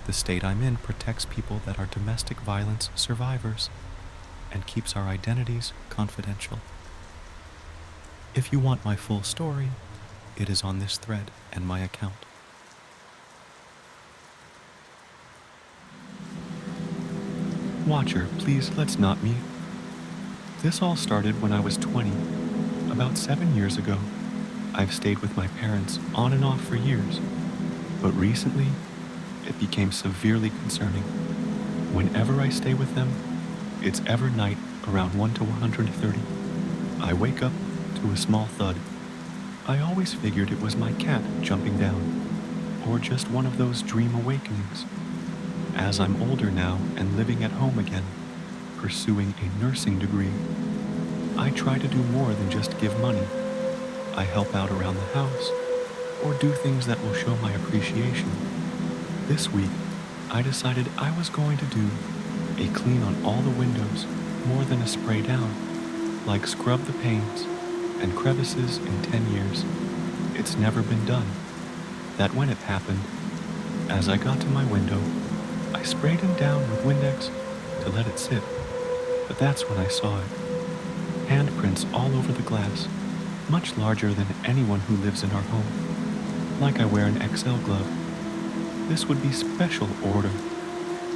The state I'm in protects people that are domestic violence survivors and keeps our identities confidential. If you want my full story, it is on this thread and my account. Watcher, please let's not meet. This all started when I was 20, about 7 years ago. I've stayed with my parents on and off for years, but recently it became severely concerning. Whenever I stay with them, it's every night around 1 to 130. I wake up to a small thud. I always figured it was my cat jumping down, or just one of those dream awakenings. As I'm older now and living at home again, pursuing a nursing degree, I try to do more than just give money. I help out around the house, or do things that will show my appreciation. This week, I decided I was going to do a clean on all the windows more than a spray down, like scrub the panes and crevices in 10 years. It's never been done. That when it happened, as I got to my window, I sprayed him down with Windex to let it sit, but that's when I saw it. Handprints all over the glass, much larger than anyone who lives in our home. Like I wear an XL glove. This would be special order,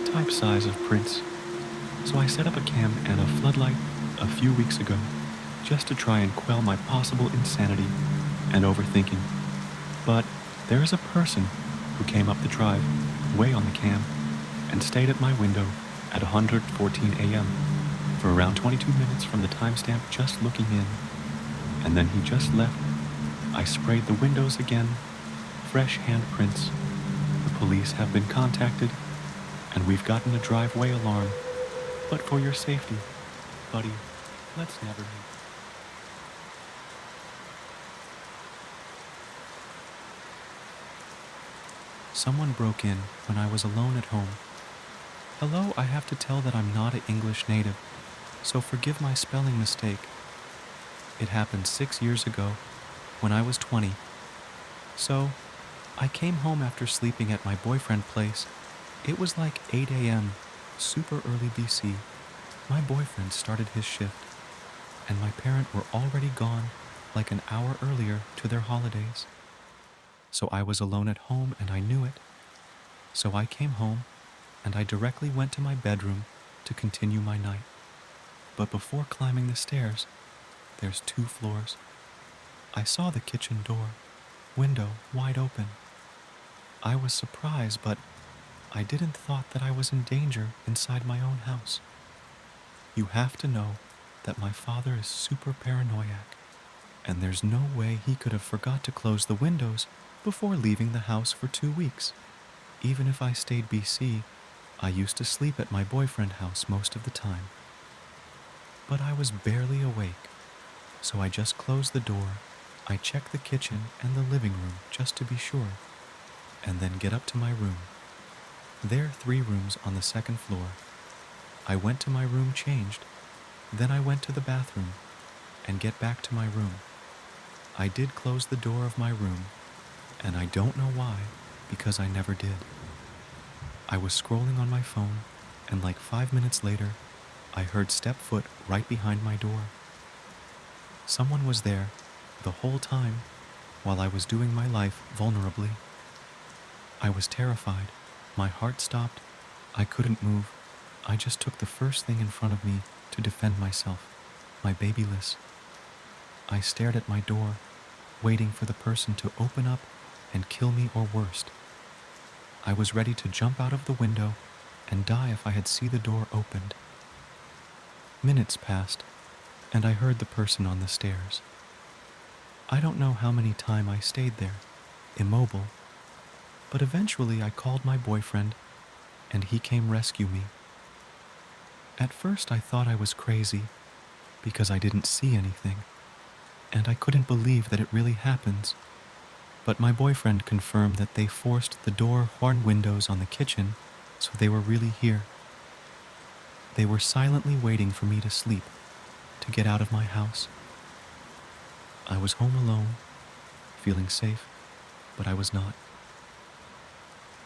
type size of prints. So I set up a cam and a floodlight a few weeks ago, just to try and quell my possible insanity and overthinking. But there is a person who came up the drive, way on the cam, and stayed at my window at 1:14 a.m. for around 22 minutes from the timestamp just looking in. And then he just left. I sprayed the windows again, fresh handprints. The police have been contacted, and we've gotten a driveway alarm. But for your safety, buddy, let's never meet. Someone broke in when I was alone at home. Hello, I have to tell that I'm not an English native, so forgive my spelling mistake. It happened 6 years ago, when I was 20. So, I came home after sleeping at my boyfriend's place. It was like 8 a.m., super early BC. My boyfriend started his shift, and my parents were already gone like an hour earlier to their holidays. So I was alone at home and I knew it. So I came home and I directly went to my bedroom to continue my night. But before climbing the stairs, there's 2 floors. I saw the kitchen door, window wide open. I was surprised, but I didn't thought that I was in danger inside my own house. You have to know that my father is super paranoiac, and there's no way he could have forgot to close the windows before leaving the house for 2 weeks. Even if I stayed BC, I used to sleep at my boyfriend's house most of the time. But I was barely awake, so I just closed the door. I checked the kitchen and the living room just to be sure, and then get up to my room. There are 3 rooms on the 2nd floor. I went to my room, changed, then I went to the bathroom and get back to my room. I did close the door of my room, and I don't know why, because I never did. I was scrolling on my phone, and like 5 minutes later, I heard step foot right behind my door. Someone was there the whole time while I was doing my life vulnerably. I was terrified. My heart stopped. I couldn't move. I just took the first thing in front of me to defend myself, my babyless. I stared at my door, waiting for the person to open up and kill me or worst. I was ready to jump out of the window and die if I had seen the door opened. Minutes passed, and I heard the person on the stairs. I don't know how many times I stayed there, immobile, but eventually I called my boyfriend, and he came rescue me. At first I thought I was crazy, because I didn't see anything, and I couldn't believe that it really happens. But my boyfriend confirmed that they forced the door horn windows on the kitchen, so they were really here. They were silently waiting for me to sleep, to get out of my house. I was home alone, feeling safe, but I was not.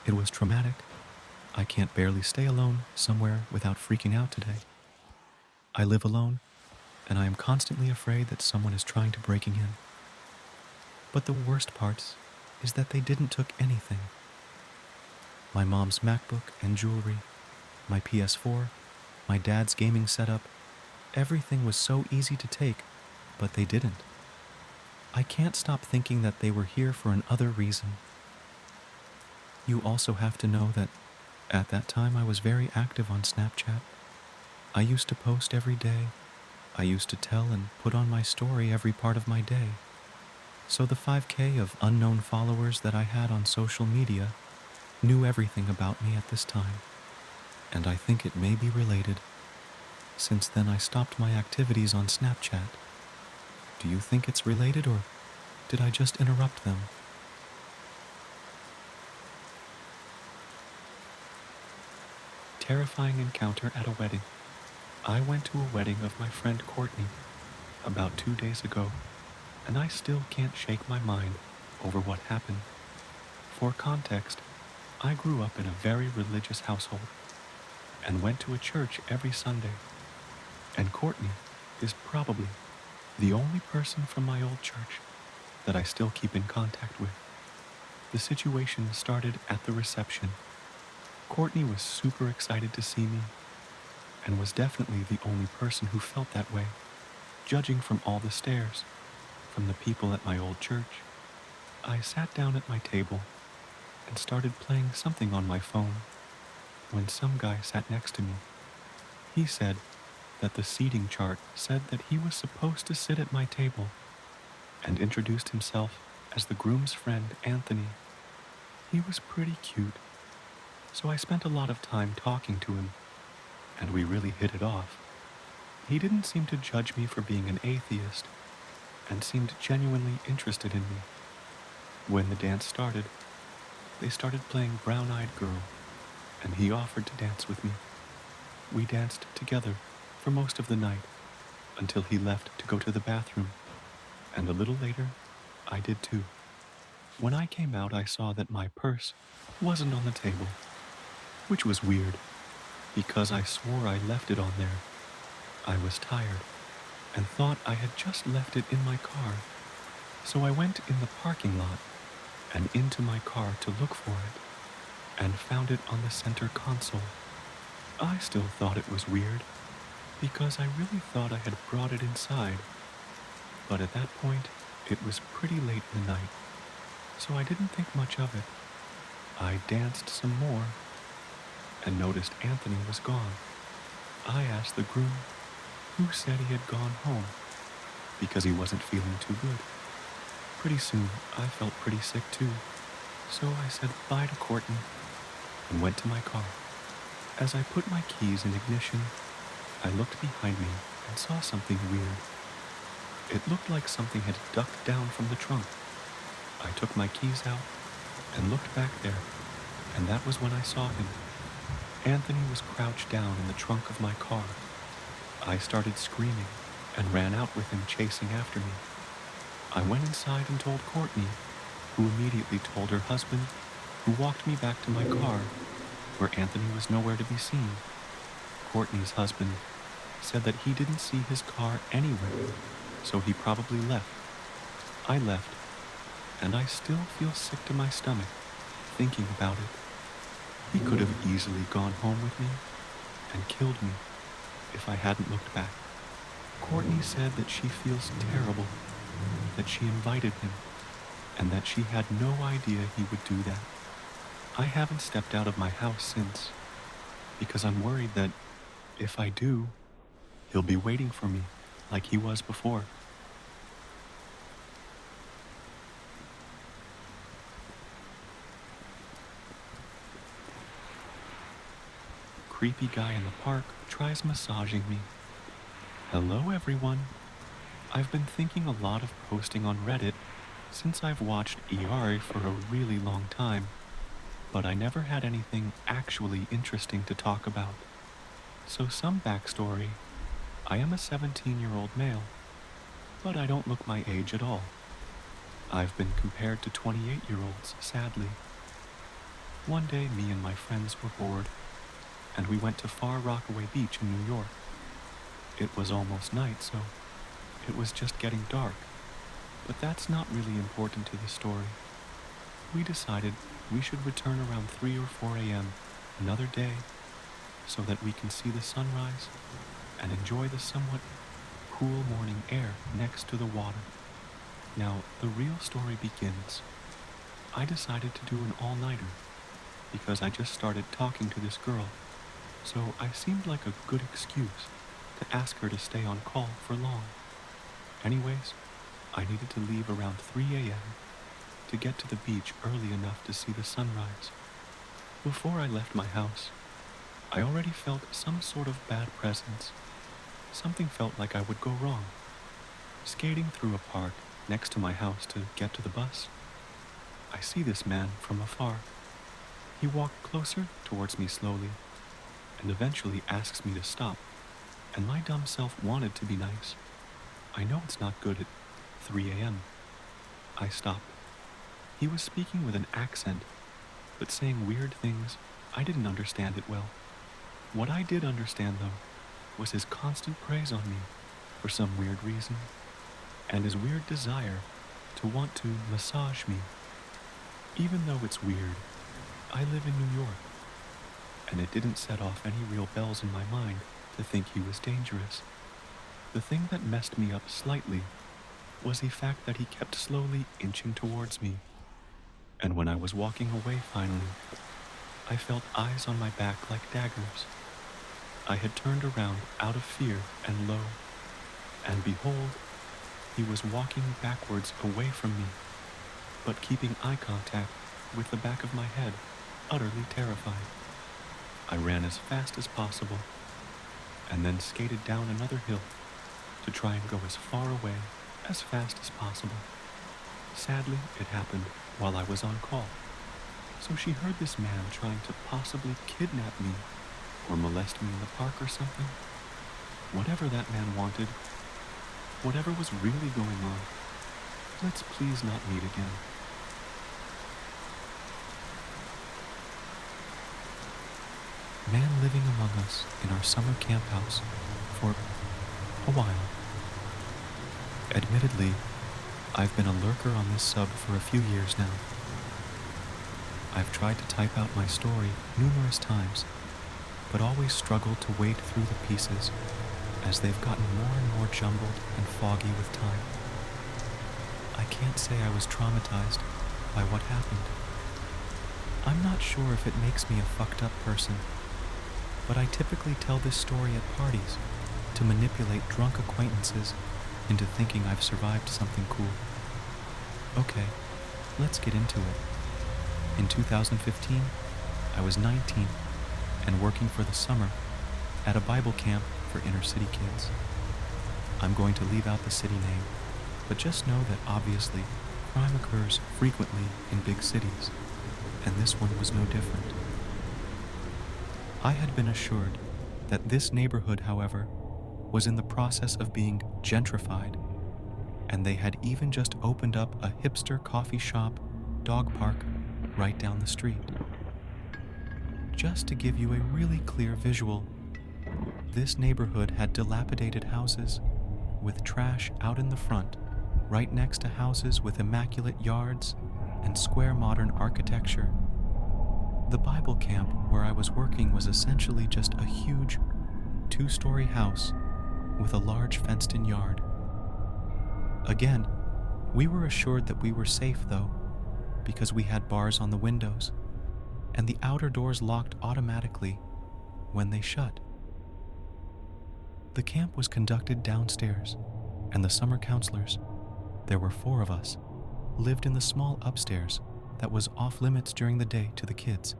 It was traumatic. I can't barely stay alone somewhere without freaking out today. I live alone, and I am constantly afraid that someone is trying to breaking in. But the worst part is that they didn't took anything. My mom's MacBook and jewelry, my PS4, my dad's gaming setup, everything was so easy to take, but they didn't. I can't stop thinking that they were here for another reason. You also have to know that at that time I was very active on Snapchat. I used to post every day. I used to tell and put on my story every part of my day. So the 5K of unknown followers that I had on social media knew everything about me at this time. And I think it may be related. Since then I stopped my activities on Snapchat. Do you think it's related, or did I just interrupt them? Terrifying encounter at a wedding. I went to a wedding of my friend Courtney about 2 days ago, and I still can't shake my mind over what happened. For context, I grew up in a very religious household and went to a church every Sunday, and Courtney is probably the only person from my old church that I still keep in contact with. The situation started at the reception. Courtney was super excited to see me and was definitely the only person who felt that way, judging from all the stares from the people at my old church. I sat down at my table and started playing something on my phone when some guy sat next to me. He said that the seating chart said that he was supposed to sit at my table, and introduced himself as the groom's friend Anthony. He was pretty cute, so I spent a lot of time talking to him, and we really hit it off. He didn't seem to judge me for being an atheist, and seemed genuinely interested in me. When the dance started, they started playing Brown Eyed Girl, and he offered to dance with me. We danced together for most of the night, until he left to go to the bathroom, and a little later, I did too. When I came out, I saw that my purse wasn't on the table, which was weird, because I swore I left it on there. I was tired, and thought I had just left it in my car, so I went in the parking lot and into my car to look for it, and found it on the center console. I still thought it was weird, because I really thought I had brought it inside, but at that point, it was pretty late in the night, so I didn't think much of it. I danced some more, and noticed Anthony was gone. I asked the groom, who said he had gone home, because he wasn't feeling too good. Pretty soon, I felt pretty sick too, so I said bye to Courtney and went to my car. As I put my keys in ignition, I looked behind me and saw something weird. It looked like something had ducked down from the trunk. I took my keys out and looked back there, and that was when I saw him. Anthony was crouched down in the trunk of my car. I started screaming and ran out with him chasing after me. I went inside and told Courtney, who immediately told her husband, who walked me back to my car, where Anthony was nowhere to be seen. Courtney's husband said that he didn't see his car anywhere, so he probably left. I left, and I still feel sick to my stomach thinking about it. He could have easily gone home with me and killed me if I hadn't looked back. Courtney said that she feels terrible, that she invited him, and that she had no idea he would do that. I haven't stepped out of my house since, because I'm worried that if I do, he'll be waiting for me like he was before. Creepy guy in the park tries massaging me. Hello, everyone. I've been thinking a lot of posting on Reddit since I've watched ER for a really long time, but I never had anything actually interesting to talk about. So, some backstory. I am a 17-year-old male, but I don't look my age at all. I've been compared to 28-year-olds, sadly. One day, me and my friends were bored, and we went to Far Rockaway Beach in New York. It was almost night, so it was just getting dark, but that's not really important to the story. We decided we should return around 3 or 4 a.m. another day so that we can see the sunrise and enjoy the somewhat cool morning air next to the water. Now, the real story begins. I decided to do an all-nighter because I just started talking to this girl, so I seemed like a good excuse to ask her to stay on call for long. Anyways, I needed to leave around 3 a.m. to get to the beach early enough to see the sunrise. Before I left my house, I already felt some sort of bad presence. Something felt like I would go wrong. Skating through a park next to my house to get to the bus, I see this man from afar. He walked closer towards me slowly, and eventually asks me to stop, and my dumb self wanted to be nice. I know it's not good at 3 a.m. I stopped. He was speaking with an accent, but saying weird things. I didn't understand it well. What I did understand, though, was his constant praise on me for some weird reason, and his weird desire to want to massage me. Even though it's weird, I live in New York, and it didn't set off any real bells in my mind to think he was dangerous. The thing that messed me up slightly was the fact that he kept slowly inching towards me, and when I was walking away finally, I felt eyes on my back like daggers. I had turned around out of fear and lo, and behold, he was walking backwards away from me, but keeping eye contact with the back of my head, utterly terrified. I ran as fast as possible, and then skated down another hill to try and go as far away as fast as possible. Sadly, it happened while I was on call, so she heard this man trying to possibly kidnap me or molest me in the park or something. Whatever that man wanted, whatever was really going on, let's please not meet again. Man living among us in our summer camp house for a while. Admittedly, I've been a lurker on this sub for a few years now. I've tried to type out my story numerous times, but always struggled to wade through the pieces as they've gotten more and more jumbled and foggy with time. I can't say I was traumatized by what happened. I'm not sure if it makes me a fucked up person, but I typically tell this story at parties to manipulate drunk acquaintances into thinking I've survived something cool. Okay, let's get into it. In 2015, I was 19 and working for the summer at a Bible camp for inner city kids. I'm going to leave out the city name, but just know that obviously crime occurs frequently in big cities, and this one was no different. I had been assured that this neighborhood, however, was in the process of being gentrified, and they had even just opened up a hipster coffee shop, dog park, right down the street. Just to give you a really clear visual, this neighborhood had dilapidated houses with trash out in the front, right next to houses with immaculate yards and square modern architecture. The Bible camp where I was working was essentially just a huge 2-story house with a large fenced-in yard. Again, we were assured that we were safe though, because we had bars on the windows, and the outer doors locked automatically when they shut. The camp was conducted downstairs, and the summer counselors, there were 4 of us, lived in the small upstairs that was off limits during the day to the kids.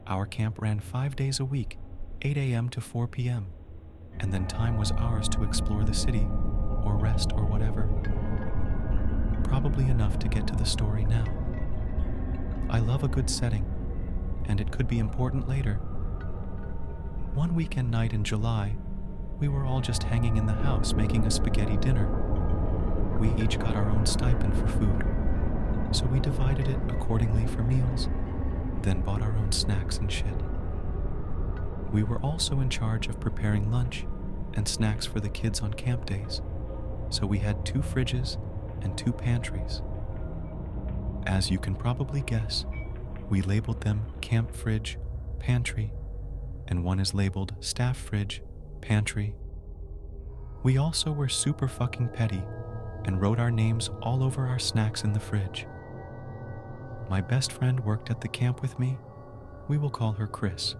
Our camp ran 5 days a week, 8 a.m. to 4 p.m., and then time was ours to explore the city, or rest or whatever. Probably enough to get to the story now. I love a good setting, and it could be important later. One weekend night in July, we were all just hanging in the house making a spaghetti dinner. We each got our own stipend for food, so we divided it accordingly for meals, then bought our own snacks and shit. We were also in charge of preparing lunch and snacks for the kids on camp days, so we had 2 fridges and 2 pantries. As you can probably guess, we labeled them camp fridge, pantry, and one is labeled staff fridge, pantry. We also were super fucking petty and wrote our names all over our snacks in the fridge. My best friend worked at the camp with me. We will call her Chris,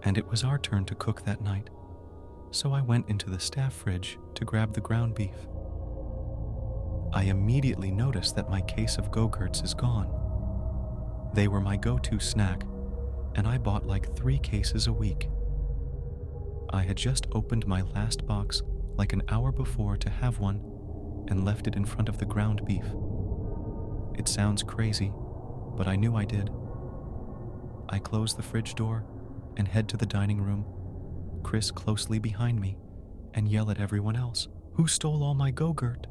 and it was our turn to cook that night, so I went into the staff fridge to grab the ground beef. I immediately noticed that my case of Go-Gurts is gone. They were my go-to snack, and I bought like 3 cases a week. I had just opened my last box like an hour before to have one and left it in front of the ground beef. It sounds crazy, but I knew I did. I close the fridge door and head to the dining room, Chris closely behind me, and yell at everyone else, "Who stole all my Go-Gurt?"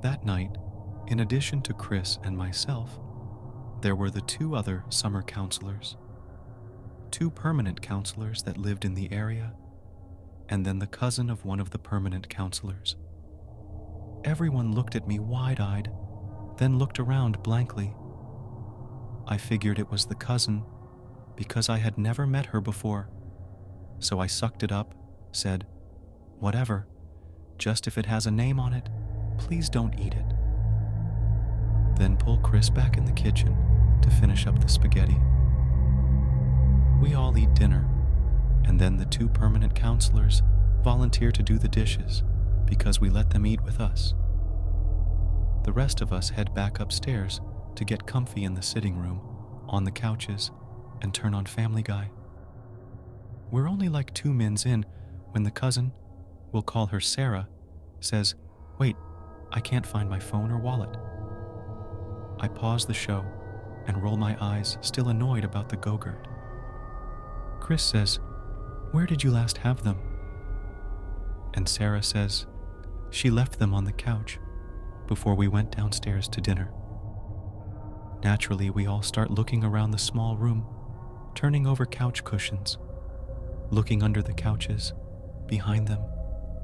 That night, in addition to Chris and myself, there were the 2 other summer counselors, 2 permanent counselors that lived in the area, and then the cousin of one of the permanent counselors. Everyone looked at me wide-eyed, then looked around blankly. I figured it was the cousin because I had never met her before, so I sucked it up, said, "Whatever, just if it has a name on it, please don't eat it." Then pull Chris back in the kitchen to finish up the spaghetti. We all eat dinner, and then the 2 permanent counselors volunteer to do the dishes because we let them eat with us. The rest of us head back upstairs to get comfy in the sitting room, on the couches, and turn on Family Guy. We're only like 2 mins in when the cousin, we'll call her Sarah, says, "Wait, I can't find my phone or wallet." I pause the show and roll my eyes, still annoyed about the Go-Gurt. Chris says, "Where did you last have them?" And Sarah says, she left them on the couch before we went downstairs to dinner. Naturally, we all start looking around the small room, turning over couch cushions, looking under the couches, behind them,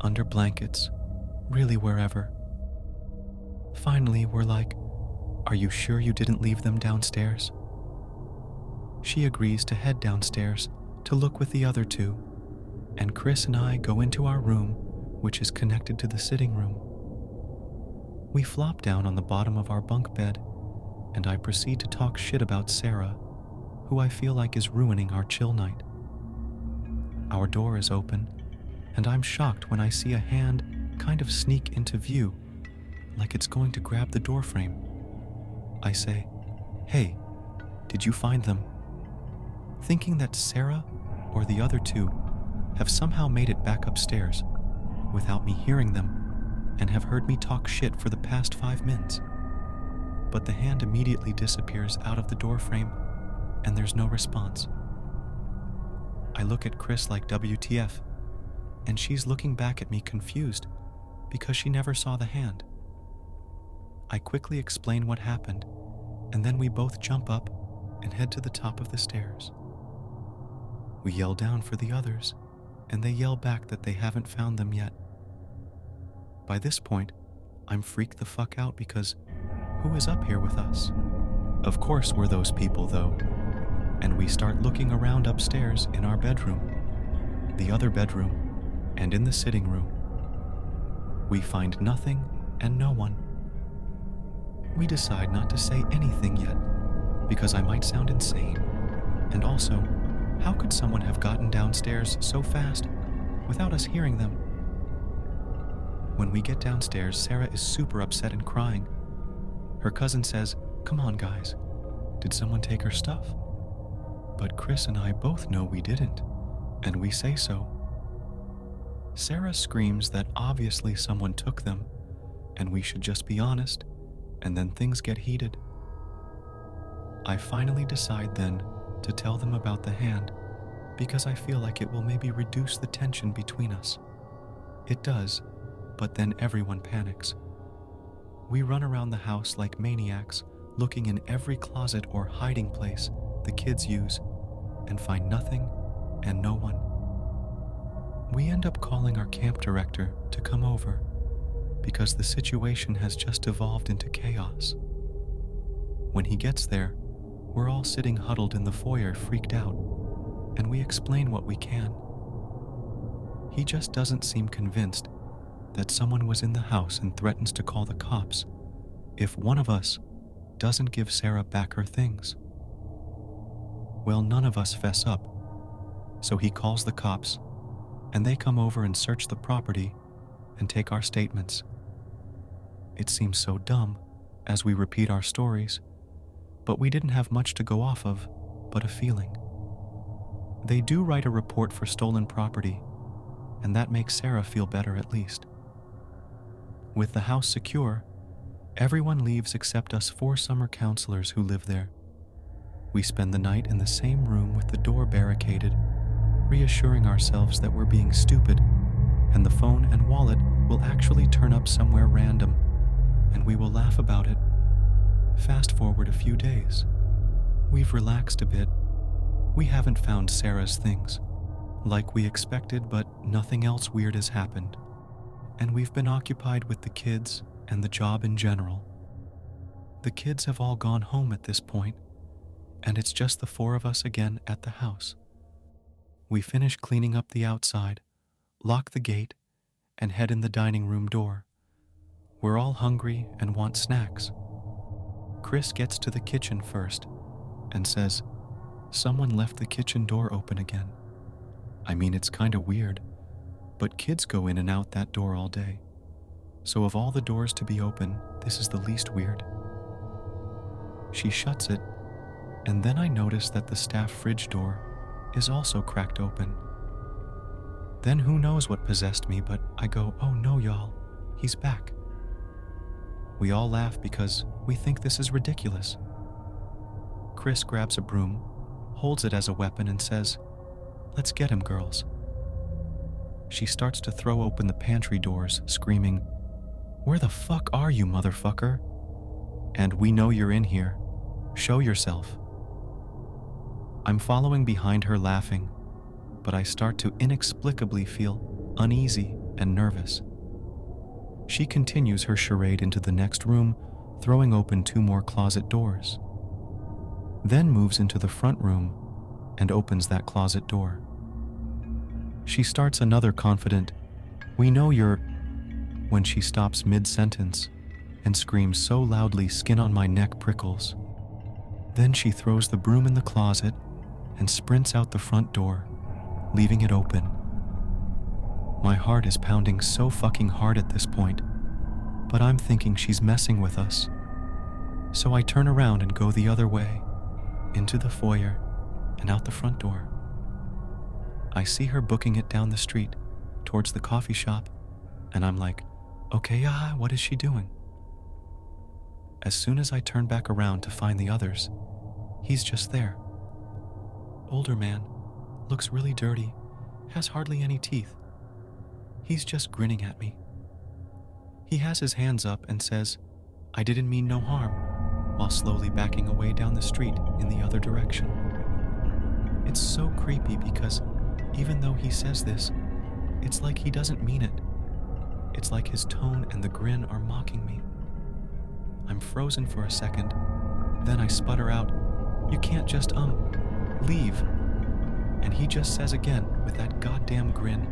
under blankets, really wherever. Finally, we're like, "Are you sure you didn't leave them downstairs?" She agrees to head downstairs to look with the other 2, and Chris and I go into our room, which is connected to the sitting room. We flop down on the bottom of our bunk bed, and I proceed to talk shit about Sarah, who I feel like is ruining our chill night. Our door is open, and I'm shocked when I see a hand kind of sneak into view, like it's going to grab the doorframe. I say, "Hey, did you find them?" Thinking that Sarah or the other 2 have somehow made it back upstairs without me hearing them and have heard me talk shit for the past 5 minutes. But the hand immediately disappears out of the doorframe and there's no response. I look at Chris like WTF, and she's looking back at me confused because she never saw the hand. I quickly explain what happened, and then we both jump up and head to the top of the stairs. We yell down for the others, and they yell back that they haven't found them yet. By this point, I'm freaked the fuck out because who is up here with us? Of course we're those people though, and we start looking around upstairs in our bedroom, the other bedroom, and in the sitting room. We find nothing and no one. We decide not to say anything yet, because I might sound insane, and also, How could someone have gotten downstairs so fast without us hearing them? When we get downstairs, Sarah is super upset and crying. Her cousin says, "Come on, guys. Did someone take her stuff?" But Chris and I both know we didn't, and we say so. Sarah screams that obviously someone took them, and we should just be honest, and then things get heated. I finally decide then to tell them about the hand, because I feel like it will maybe reduce the tension between us. It does, but then everyone panics. We run around the house like maniacs, looking in every closet or hiding place the kids use, and find nothing and no one. We end up calling our camp director to come over, because the situation has just evolved into chaos. When he gets there, we're all sitting huddled in the foyer freaked out, and we explain what we can. He just doesn't seem convinced that someone was in the house and threatens to call the cops if one of us doesn't give Sarah back her things. Well, none of us fess up, so he calls the cops, and they come over and search the property and take our statements. It seems so dumb as we repeat our stories, but we didn't have much to go off of but a feeling. They do write a report for stolen property, and that makes Sarah feel better at least. With the house secure, everyone leaves except us 4 summer counselors who live there. We spend the night in the same room with the door barricaded, reassuring ourselves that we're being stupid, and the phone and wallet will actually turn up somewhere random, and we will laugh about it. Fast forward a few days. We've relaxed a bit. We haven't found Sarah's things, like we expected, but nothing else weird has happened. And we've been occupied with the kids and the job in general. The kids have all gone home at this point, and it's just the 4 of us again at the house. We finish cleaning up the outside, lock the gate, and head in the dining room door. We're all hungry and want snacks. Chris gets to the kitchen first and says, "Someone left the kitchen door open again." I mean, it's kinda weird, but kids go in and out that door all day. So of all the doors to be open, this is the least weird. She shuts it, and then I notice that the staff fridge door is also cracked open. Then who knows what possessed me, but I go, "Oh no, y'all, he's back." We all laugh because we think this is ridiculous. Chris grabs a broom, holds it as a weapon, and says, "Let's get him, girls." She starts to throw open the pantry doors, screaming, "Where the fuck are you, motherfucker? And we know you're in here. Show yourself." I'm following behind her laughing, but I start to inexplicably feel uneasy and nervous. She continues her charade into the next room, throwing open 2 more closet doors. Then moves into the front room and opens that closet door. She starts another confident, "We know you're," when she stops mid-sentence and screams so loudly skin on my neck prickles. Then she throws the broom in the closet and sprints out the front door, leaving it open. My heart is pounding so fucking hard at this point, but I'm thinking she's messing with us. So I turn around and go the other way, into the foyer and out the front door. I see her booking it down the street, towards the coffee shop, and I'm like, "Okay, what is she doing?" As soon as I turn back around to find the others, he's just there. Older man, looks really dirty, has hardly any teeth. He's just grinning at me. He has his hands up and says, "I didn't mean no harm," while slowly backing away down the street in the other direction. It's so creepy because even though he says this, it's like he doesn't mean it. It's like his tone and the grin are mocking me. I'm frozen for a second, then I sputter out, "You can't just, leave." And he just says again with that goddamn grin,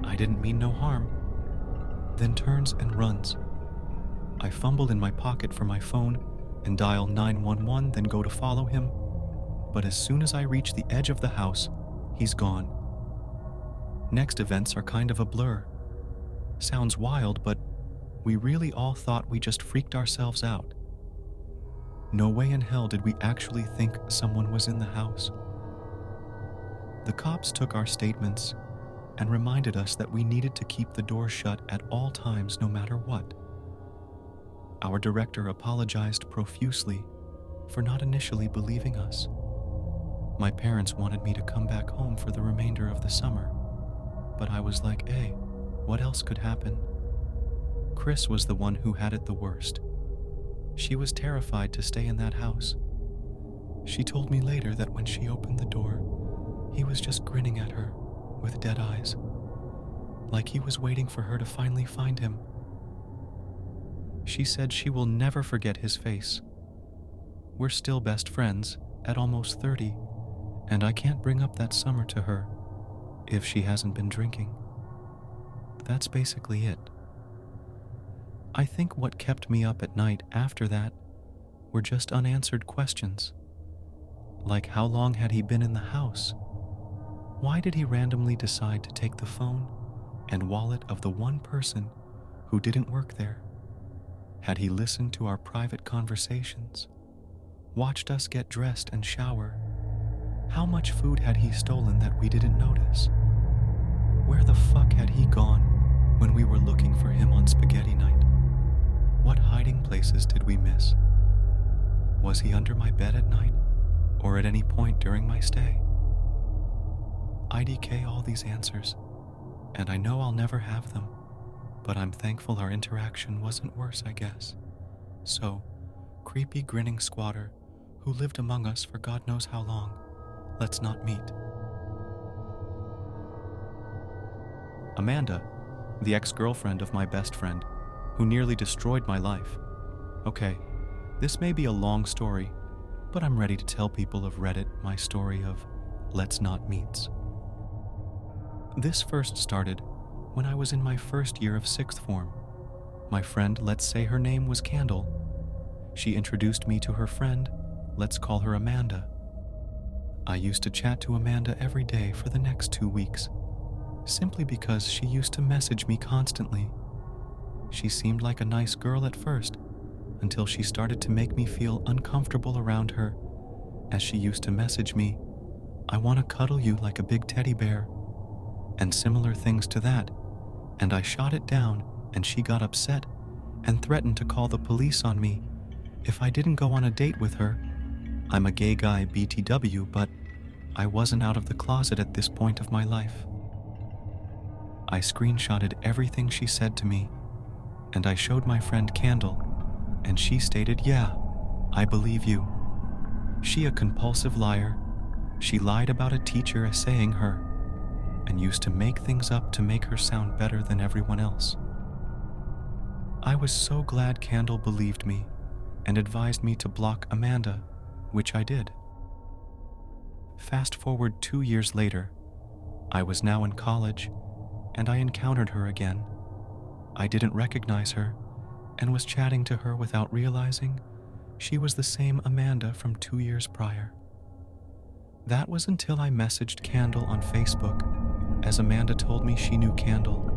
"I didn't mean no harm," then turns and runs. I fumble in my pocket for my phone and dial 911, then go to follow him, but as soon as I reach the edge of the house, he's gone. Next events are kind of a blur. Sounds wild, but we really all thought we just freaked ourselves out. No way in hell did we actually think someone was in the house. The cops took our statements and reminded us that we needed to keep the door shut at all times no matter what. Our director apologized profusely for not initially believing us. My parents wanted me to come back home for the remainder of the summer, but I was like, hey, what else could happen? Chris was the one who had it the worst. She was terrified to stay in that house. She told me later that when she opened the door, he was just grinning at her with dead eyes, like he was waiting for her to finally find him. She said she will never forget his face. We're still best friends at almost 30, and I can't bring up that summer to her if she hasn't been drinking. That's basically it. I think what kept me up at night after that were just unanswered questions. Like, how long had he been in the house? Why did he randomly decide to take the phone and wallet of the one person who didn't work there? Had he listened to our private conversations? Watched us get dressed and shower? How much food had he stolen that we didn't notice? Where the fuck had he gone when we were looking for him on spaghetti night? What hiding places did we miss? Was he under my bed at night or at any point during my stay? IDK all these answers, and I know I'll never have them, but I'm thankful our interaction wasn't worse, I guess. So, creepy grinning squatter who lived among us for God knows how long, let's not meet. Amanda, the ex-girlfriend of my best friend, who nearly destroyed my life. Okay, this may be a long story, but I'm ready to tell people of Reddit my story of Let's Not Meets. This first started when I was in my first year of 6th form. My friend, let's say her name was Candle. She introduced me to her friend, let's call her Amanda. I used to chat to Amanda every day for the next 2 weeks, simply because she used to message me constantly. She seemed like a nice girl at first, until she started to make me feel uncomfortable around her, as she used to message me, I want to cuddle you like a big teddy bear, and similar things to that, and I shot it down, and she got upset and threatened to call the police on me if I didn't go on a date with her. I'm a gay guy BTW, but I wasn't out of the closet at this point of my life. I screenshotted everything she said to me, and I showed my friend Candle, and she stated, yeah, I believe you. She a compulsive liar. She lied about a teacher essaying her, and used to make things up to make her sound better than everyone else. I was so glad Candle believed me and advised me to block Amanda, which I did. Fast forward 2 years later, I was now in college, and I encountered her again. I didn't recognize her, and was chatting to her without realizing she was the same Amanda from 2 years prior. That was until I messaged Candle on Facebook, as Amanda told me she knew Candle.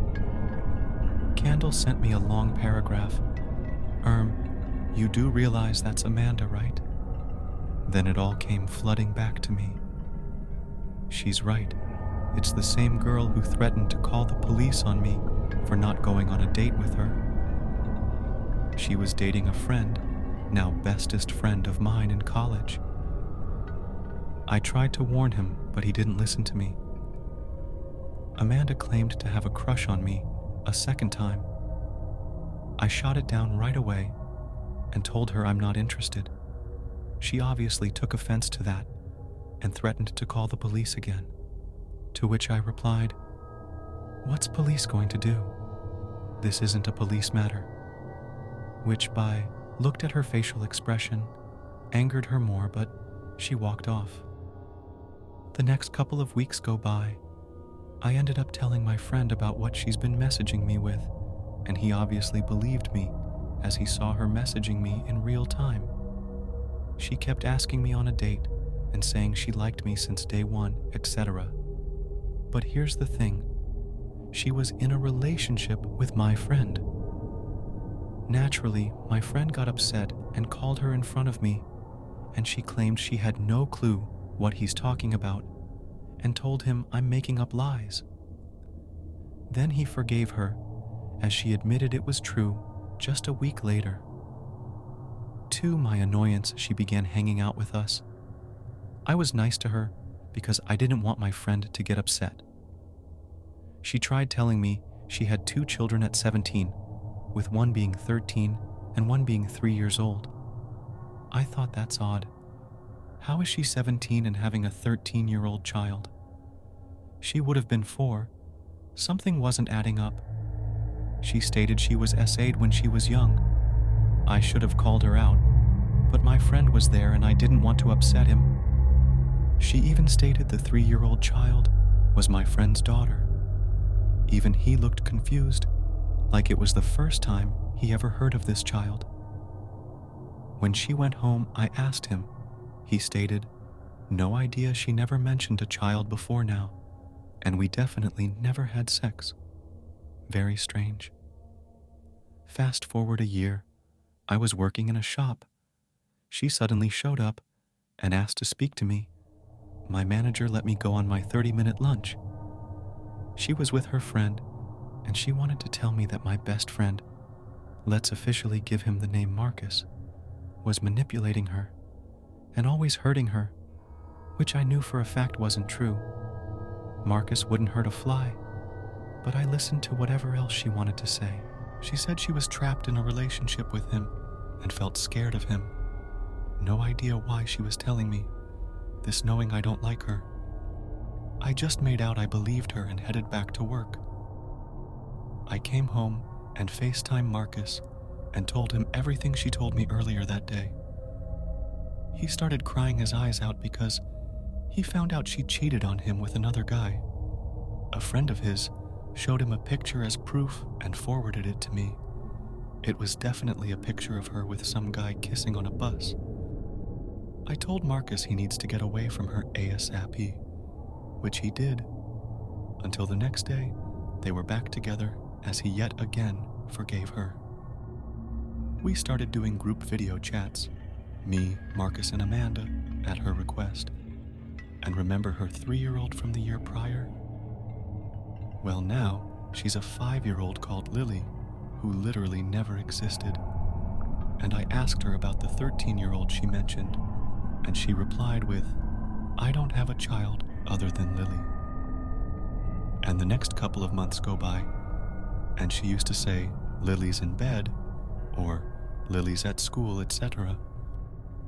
Candle sent me a long paragraph. You do realize that's Amanda, right? Then it all came flooding back to me. She's right. It's the same girl who threatened to call the police on me for not going on a date with her. She was dating a friend, now bestest friend of mine in college. I tried to warn him, but he didn't listen to me. Amanda claimed to have a crush on me a second time. I shot it down right away and told her I'm not interested. She obviously took offense to that and threatened to call the police again, to which I replied, "What's police going to do? This isn't a police matter." Which, by looked at her facial expression, angered her more, but she walked off. The next couple of weeks go by. I ended up telling my friend about what she's been messaging me with, and he obviously believed me as he saw her messaging me in real time. She kept asking me on a date and saying she liked me since day one, etc. But here's the thing. She was in a relationship with my friend. Naturally, my friend got upset and called her in front of me, and she claimed she had no clue what he's talking about and told him I'm making up lies. Then he forgave her, as she admitted it was true just a week later. To my annoyance, she began hanging out with us. I was nice to her because I didn't want my friend to get upset. She tried telling me she had 2 children at 17, with one being 13 and one being 3 years old. I thought that's odd. How is she 17 and having a 13-year-old child? She would have been 4. Something wasn't adding up. She stated she was SA'd when she was young. I should have called her out, but my friend was there and I didn't want to upset him. She even stated the 3-year-old child was my friend's daughter. Even he looked confused, like it was the first time he ever heard of this child. When she went home, I asked him. He stated, no idea, she never mentioned a child before now, and we definitely never had sex. Very strange. Fast forward a year, I was working in a shop. She suddenly showed up and asked to speak to me. My manager let me go on my 30-minute lunch. She was with her friend, and she wanted to tell me that my best friend, let's officially give him the name Marcus, was manipulating her and always hurting her, which I knew for a fact wasn't true. Marcus wouldn't hurt a fly, but I listened to whatever else she wanted to say. She said she was trapped in a relationship with him and felt scared of him. No idea why she was telling me this, knowing I don't like her. I just made out I believed her and headed back to work. I came home and FaceTimed Marcus and told him everything she told me earlier that day. He started crying his eyes out because he found out she cheated on him with another guy. A friend of his showed him a picture as proof and forwarded it to me. It was definitely a picture of her with some guy kissing on a bus. I told Marcus he needs to get away from her ASAP, which he did, until the next day they were back together as he yet again forgave her. We started doing group video chats, me, Marcus, and Amanda, at her request. And remember her 3-year-old from the year prior? Well, now she's a 5-year-old called Lily, who literally never existed. And I asked her about the 13-year-old she mentioned, and she replied with, I don't have a child other than Lily. And the next couple of months go by, and she used to say, Lily's in bed, or Lily's at school, etc.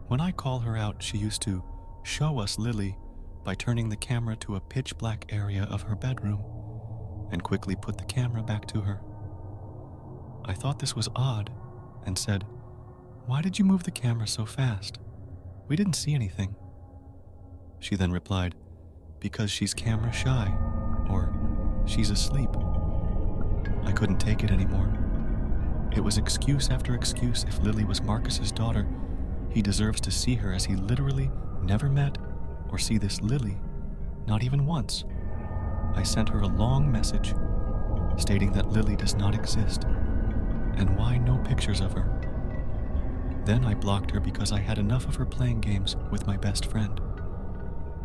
When I call her out, she used to show us Lily by turning the camera to a pitch black area of her bedroom and quickly put the camera back to her. I thought this was odd and said, why did you move the camera so fast? We didn't see anything. She then replied, because she's camera shy, or she's asleep. I couldn't take it anymore. It was excuse after excuse. If Lily was Marcus's daughter, he deserves to see her, as he literally never met or see this Lily, not even once. I sent her a long message stating that Lily does not exist and why no pictures of her. Then I blocked her because I had enough of her playing games with my best friend.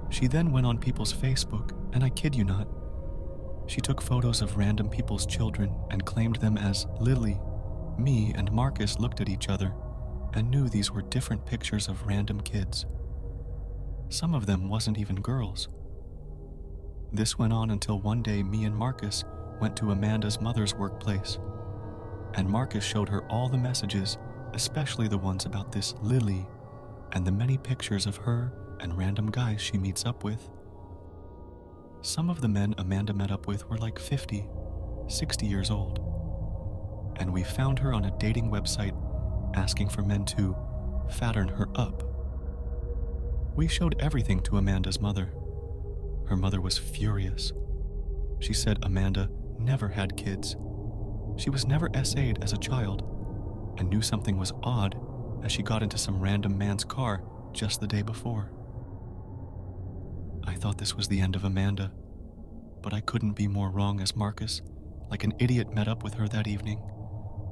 She then went on people's Facebook, and I kid you not, she took photos of random people's children and claimed them as Lily. Me and Marcus looked at each other and knew these were different pictures of random kids. Some of them wasn't even girls. This went on until one day me and Marcus went to Amanda's mother's workplace, and Marcus showed her all the messages, especially the ones about this Lily and the many pictures of her and random guys she meets up with. Some of the men Amanda met up with were like 50, 60 years old, and we found her on a dating website asking for men to fatten her up. We showed everything to Amanda's mother. Her mother was furious. She said Amanda never had kids. She was never SA'd as a child and knew something was odd as she got into some random man's car just the day before. I thought this was the end of Amanda, but I couldn't be more wrong as Marcus, like an idiot, met up with her that evening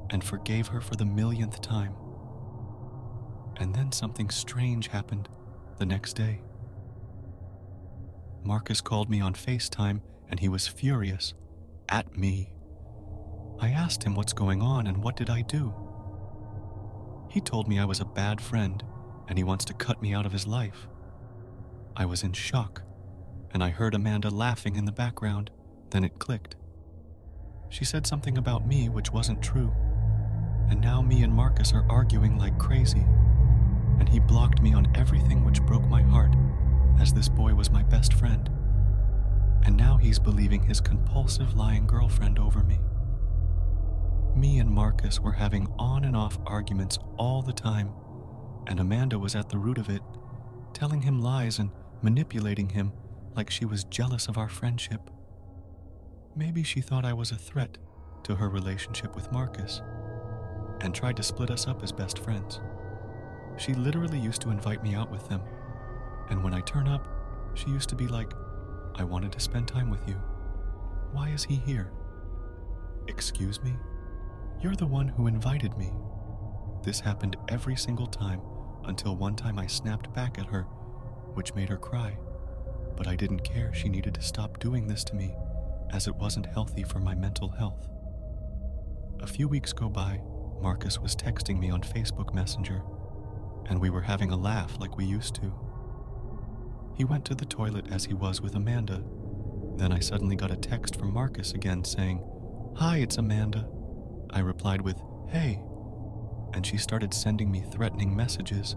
and forgave her for the millionth time. And then something strange happened the next day. Marcus called me on FaceTime and he was furious at me. I asked him what's going on and what did I do. He told me I was a bad friend and he wants to cut me out of his life. I was in shock and I heard Amanda laughing in the background. Then it clicked. She said something about me which wasn't true, and now me and Marcus are arguing like crazy, and he blocked me on everything, which broke my heart, as this boy was my best friend, and now he's believing his compulsive lying girlfriend over me. Me and Marcus were having on and off arguments all the time, and Amanda was at the root of it, telling him lies and manipulating him like she was jealous of our friendship. Maybe she thought I was a threat to her relationship with Marcus and tried to split us up as best friends. She literally used to invite me out with them, and when I turn up, she used to be like, "I wanted to spend time with you. Why is he here?" "Excuse me? You're the one who invited me." This happened every single time until one time I snapped back at her, which made her cry. But I didn't care. She needed to stop doing this to me, as it wasn't healthy for my mental health. A few weeks go by, Marcus was texting me on Facebook Messenger, and we were having a laugh like we used to. He went to the toilet as he was with Amanda. Then I suddenly got a text from Marcus again saying, "Hi, it's Amanda." I replied with, "Hey," and she started sending me threatening messages,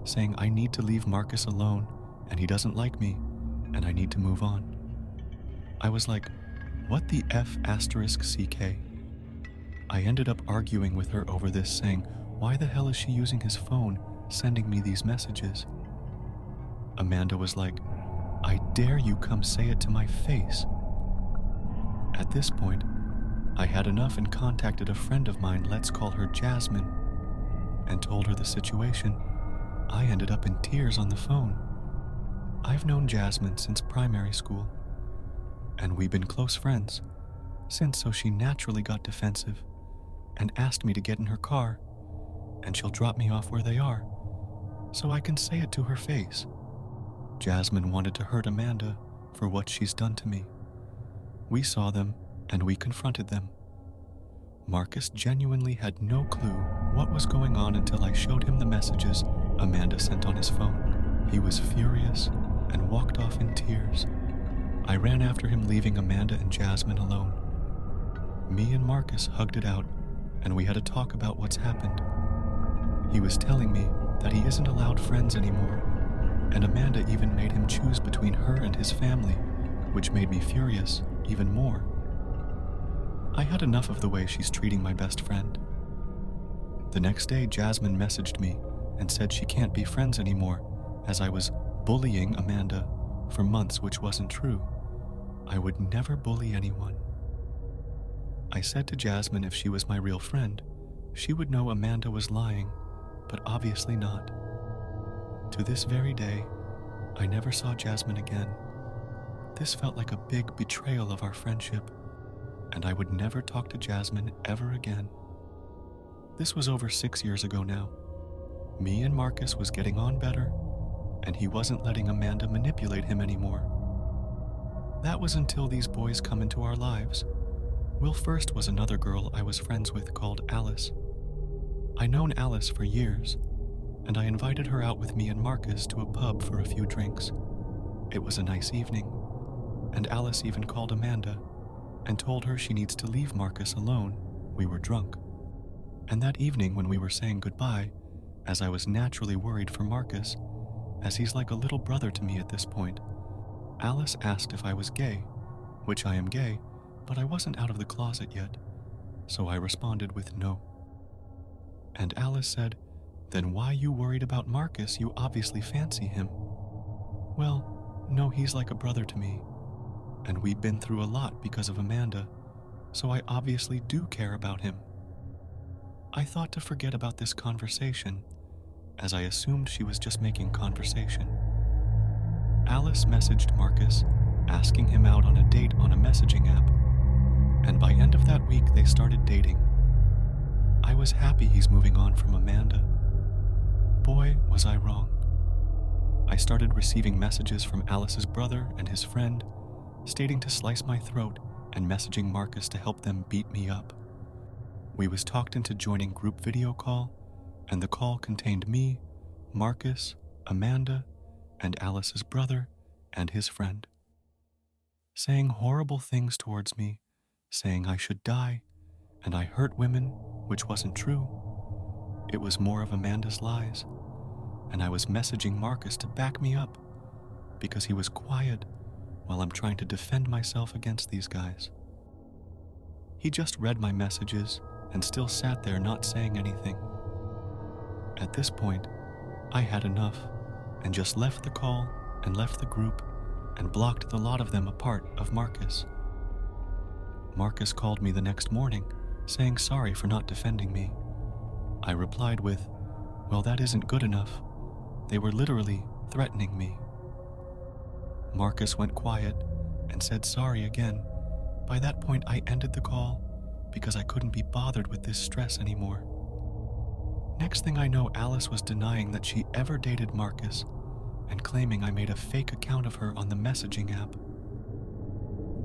saying I need to leave Marcus alone, and he doesn't like me, and I need to move on. I was like, what the F *CK? I ended up arguing with her over this, saying, why the hell is she using his phone, sending me these messages? Amanda was like, I dare you come say it to my face. At this point, I had enough and contacted a friend of mine, let's call her Jasmine, and told her the situation. I ended up in tears on the phone. I've known Jasmine since primary school, and we've been close friends since, so she naturally got defensive and asked me to get in her car, and she'll drop me off where they are, so I can say it to her face. Jasmine wanted to hurt Amanda for what she's done to me. We saw them, and we confronted them. Marcus genuinely had no clue what was going on until I showed him the messages Amanda sent on his phone. He was furious and walked off in tears. I ran after him, leaving Amanda and Jasmine alone. Me and Marcus hugged it out, and we had a talk about what's happened. He was telling me that he isn't allowed friends anymore, and Amanda even made him choose between her and his family, which made me furious even more. I had enough of the way she's treating my best friend. The next day, Jasmine messaged me and said she can't be friends anymore, as I was bullying Amanda for months, which wasn't true. I would never bully anyone. I said to Jasmine if she was my real friend, she would know Amanda was lying, but obviously not. To this very day, I never saw Jasmine again. This felt like a big betrayal of our friendship, and I would never talk to Jasmine ever again. This was over 6 years ago now. Me and Marcus was getting on better, and he wasn't letting Amanda manipulate him anymore. That was until these boys come into our lives. Will first was another girl I was friends with called Alice. I known Alice for years, and I invited her out with me and Marcus to a pub for a few drinks. It was a nice evening, and Alice even called Amanda and told her she needs to leave Marcus alone. We were drunk. And that evening when we were saying goodbye, as I was naturally worried for Marcus, as he's like a little brother to me at this point, Alice asked if I was gay, which I am gay, but I wasn't out of the closet yet, so I responded with no. And Alice said, then why you worried about Marcus? You obviously fancy him. Well, no, he's like a brother to me, and we've been through a lot because of Amanda, so I obviously do care about him. I thought to forget about this conversation, as I assumed she was just making conversation. Alice messaged Marcus, asking him out on a date on a messaging app, and by end of that week they started dating. I was happy he's moving on from Amanda. Boy, was I wrong. I started receiving messages from Alice's brother and his friend, stating to slice my throat and messaging Marcus to help them beat me up. We was talked into joining group video call, and the call contained me, Marcus, Amanda, and Alice's brother and his friend, saying horrible things towards me, saying I should die, and I hurt women, which wasn't true. It was more of Amanda's lies, and I was messaging Marcus to back me up because he was quiet while I'm trying to defend myself against these guys. He just read my messages and still sat there not saying anything. At this point, I had enough and just left the call and left the group and blocked the lot of them apart of Marcus. Marcus called me the next morning, saying sorry for not defending me. I replied with, "Well, that isn't good enough. They were literally threatening me." Marcus went quiet and said sorry again. By that point, I ended the call because I couldn't be bothered with this stress anymore. Next thing I know, Alice was denying that she ever dated Marcus and claiming I made a fake account of her on the messaging app.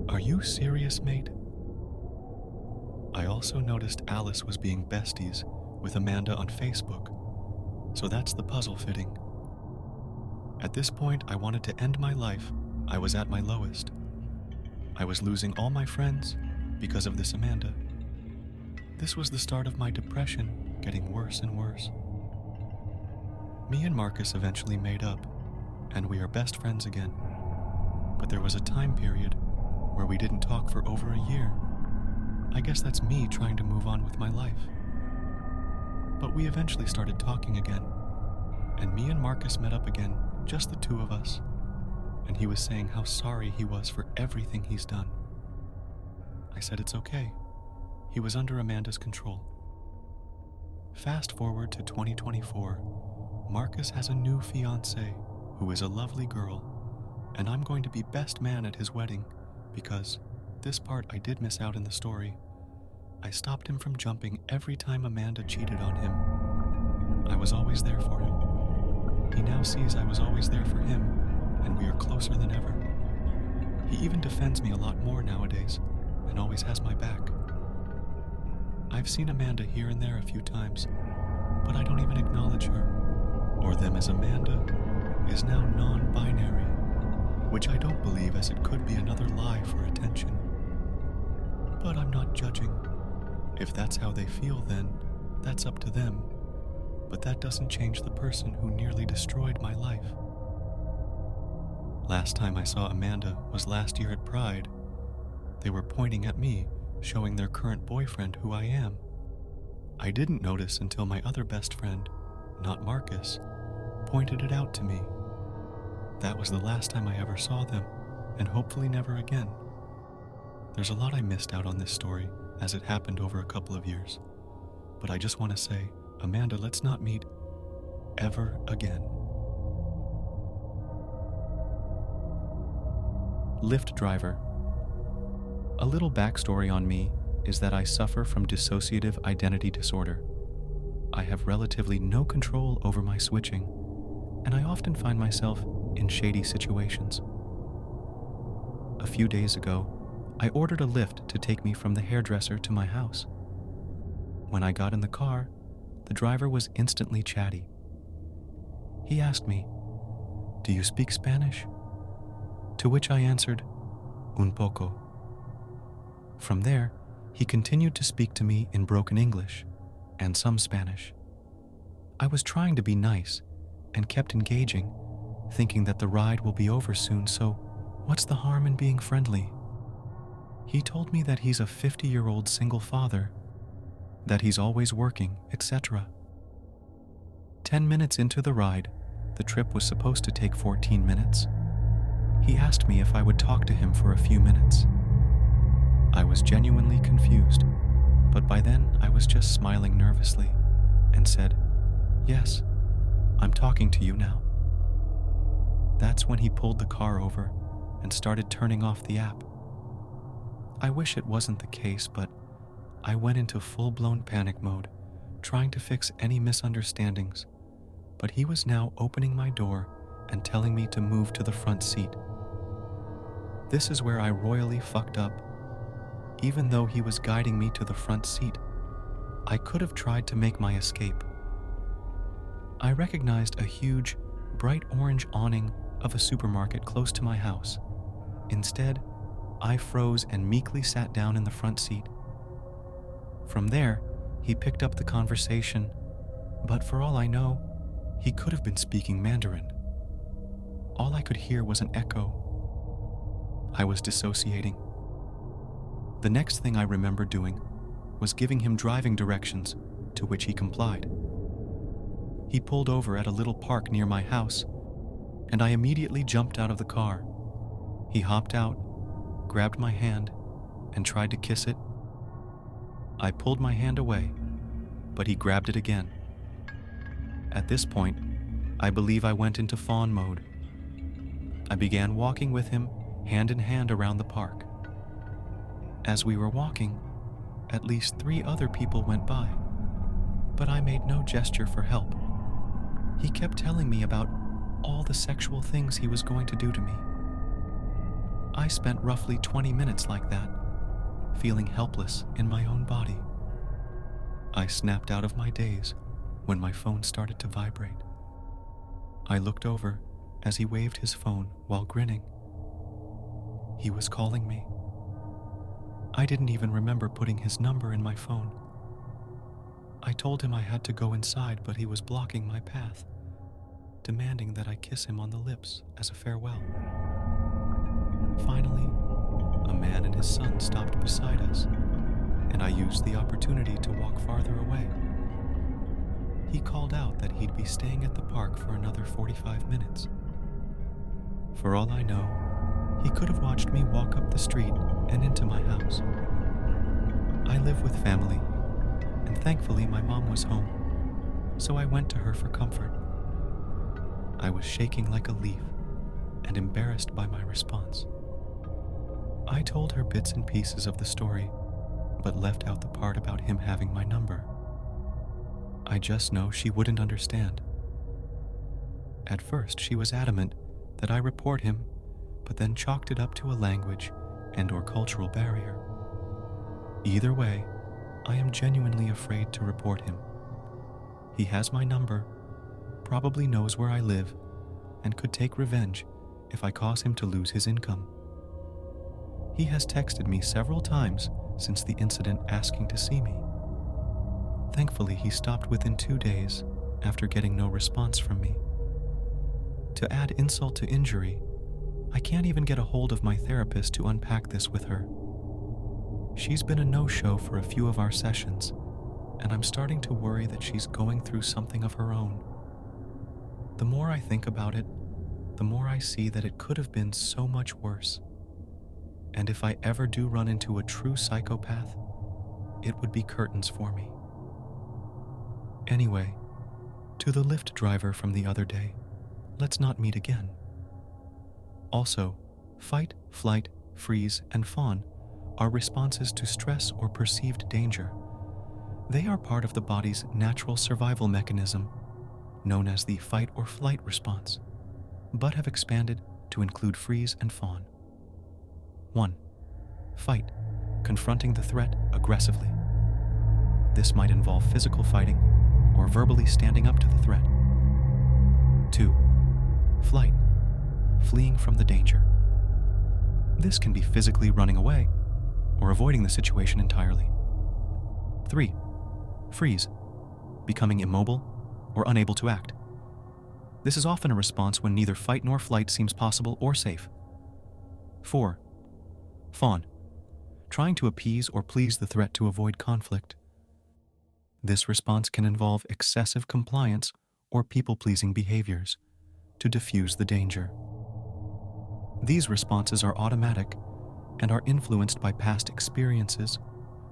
Are you serious, mate? I also noticed Alice was being besties with Amanda on Facebook, so that's the puzzle fitting. At this point, I wanted to end my life. I was at my lowest. I was losing all my friends because of this Amanda. This was the start of my depression getting worse and worse. Me and Marcus eventually made up, and we are best friends again. But there was a time period where we didn't talk for over a year. I guess that's me trying to move on with my life. But we eventually started talking again, and me and Marcus met up again, just the two of us, and he was saying how sorry he was for everything he's done. I said it's okay. He was under Amanda's control. Fast forward to 2024, Marcus has a new fiancée who is a lovely girl, and I'm going to be best man at his wedding because this part I did miss out in the story. I stopped him from jumping every time Amanda cheated on him. I was always there for him. He now sees I was always there for him, and we are closer than ever. He even defends me a lot more nowadays, and always has my back. I've seen Amanda here and there a few times, but I don't even acknowledge her, or them as Amanda is now non-binary, which I don't believe as it could be another lie for attention. But I'm not judging. If that's how they feel, then that's up to them. But that doesn't change the person who nearly destroyed my life. Last time I saw Amanda was last year at Pride. They were pointing at me, showing their current boyfriend who I am. I didn't notice until my other best friend, not Marcus, pointed it out to me. That was the last time I ever saw them, and hopefully never again. There's a lot I missed out on this story, as it happened over a couple of years. But I just want to say, Amanda, let's not meet ever again. Lyft driver. A little backstory on me is that I suffer from dissociative identity disorder. I have relatively no control over my switching, and I often find myself in shady situations. A few days ago, I ordered a Lyft to take me from the hairdresser to my house. When I got in the car, the driver was instantly chatty. He asked me, "Do you speak Spanish?" To which I answered, "Un poco." From there, he continued to speak to me in broken English and some Spanish. I was trying to be nice and kept engaging, thinking that the ride will be over soon, so what's the harm in being friendly? He told me that he's a 50-year-old single father, that he's always working, etc. 10 minutes into the ride, the trip was supposed to take 14 minutes. He asked me if I would talk to him for a few minutes. I was genuinely confused, but by then I was just smiling nervously and said, "Yes, I'm talking to you now." That's when he pulled the car over and started turning off the app. I wish it wasn't the case, but I went into full-blown panic mode, trying to fix any misunderstandings. But he was now opening my door and telling me to move to the front seat. This is where I royally fucked up. Even though he was guiding me to the front seat, I could have tried to make my escape. I recognized a huge, bright orange awning of a supermarket close to my house. Instead, I froze and meekly sat down in the front seat. From there, he picked up the conversation, but for all I know, he could have been speaking Mandarin. All I could hear was an echo. I was dissociating. The next thing I remember doing was giving him driving directions, to which he complied. He pulled over at a little park near my house, and I immediately jumped out of the car. He hopped out, grabbed my hand, and tried to kiss it. I pulled my hand away, but he grabbed it again. At this point, I believe I went into fawn mode. I began walking with him hand in hand around the park. As we were walking, at least 3 other people went by, but I made no gesture for help. He kept telling me about all the sexual things he was going to do to me. I spent roughly 20 minutes like that, feeling helpless in my own body. I snapped out of my daze when my phone started to vibrate. I looked over as he waved his phone while grinning. He was calling me. I didn't even remember putting his number in my phone. I told him I had to go inside, but he was blocking my path, demanding that I kiss him on the lips as a farewell. Finally, a man and his son stopped beside us, and I used the opportunity to walk farther away. He called out that he'd be staying at the park for another 45 minutes. For all I know, he could have watched me walk up the street and into my house. I live with family, and thankfully my mom was home, so I went to her for comfort. I was shaking like a leaf and embarrassed by my response. I told her bits and pieces of the story, but left out the part about him having my number. I just know she wouldn't understand. At first, she was adamant that I report him, but then chalked it up to a language and/or cultural barrier. Either way, I am genuinely afraid to report him. He has my number, probably knows where I live, and could take revenge if I cause him to lose his income. He has texted me several times since the incident asking to see me. Thankfully, he stopped within 2 days after getting no response from me. To add insult to injury, I can't even get a hold of my therapist to unpack this with her. She's been a no-show for a few of our sessions, and I'm starting to worry that she's going through something of her own. The more I think about it, the more I see that it could have been so much worse. And if I ever do run into a true psychopath, it would be curtains for me. Anyway, to the Lyft driver from the other day, let's not meet again. Also, fight, flight, freeze, and fawn are responses to stress or perceived danger. They are part of the body's natural survival mechanism, known as the fight or flight response, but have expanded to include freeze and fawn. 1. Fight, confronting the threat aggressively. This might involve physical fighting or verbally standing up to the threat. 2. Flight, fleeing from the danger. This can be physically running away or avoiding the situation entirely. 3. Freeze, becoming immobile or unable to act. This is often a response when neither fight nor flight seems possible or safe. 4. Fawn, trying to appease or please the threat to avoid conflict. This response can involve excessive compliance or people-pleasing behaviors to diffuse the danger. These responses are automatic and are influenced by past experiences,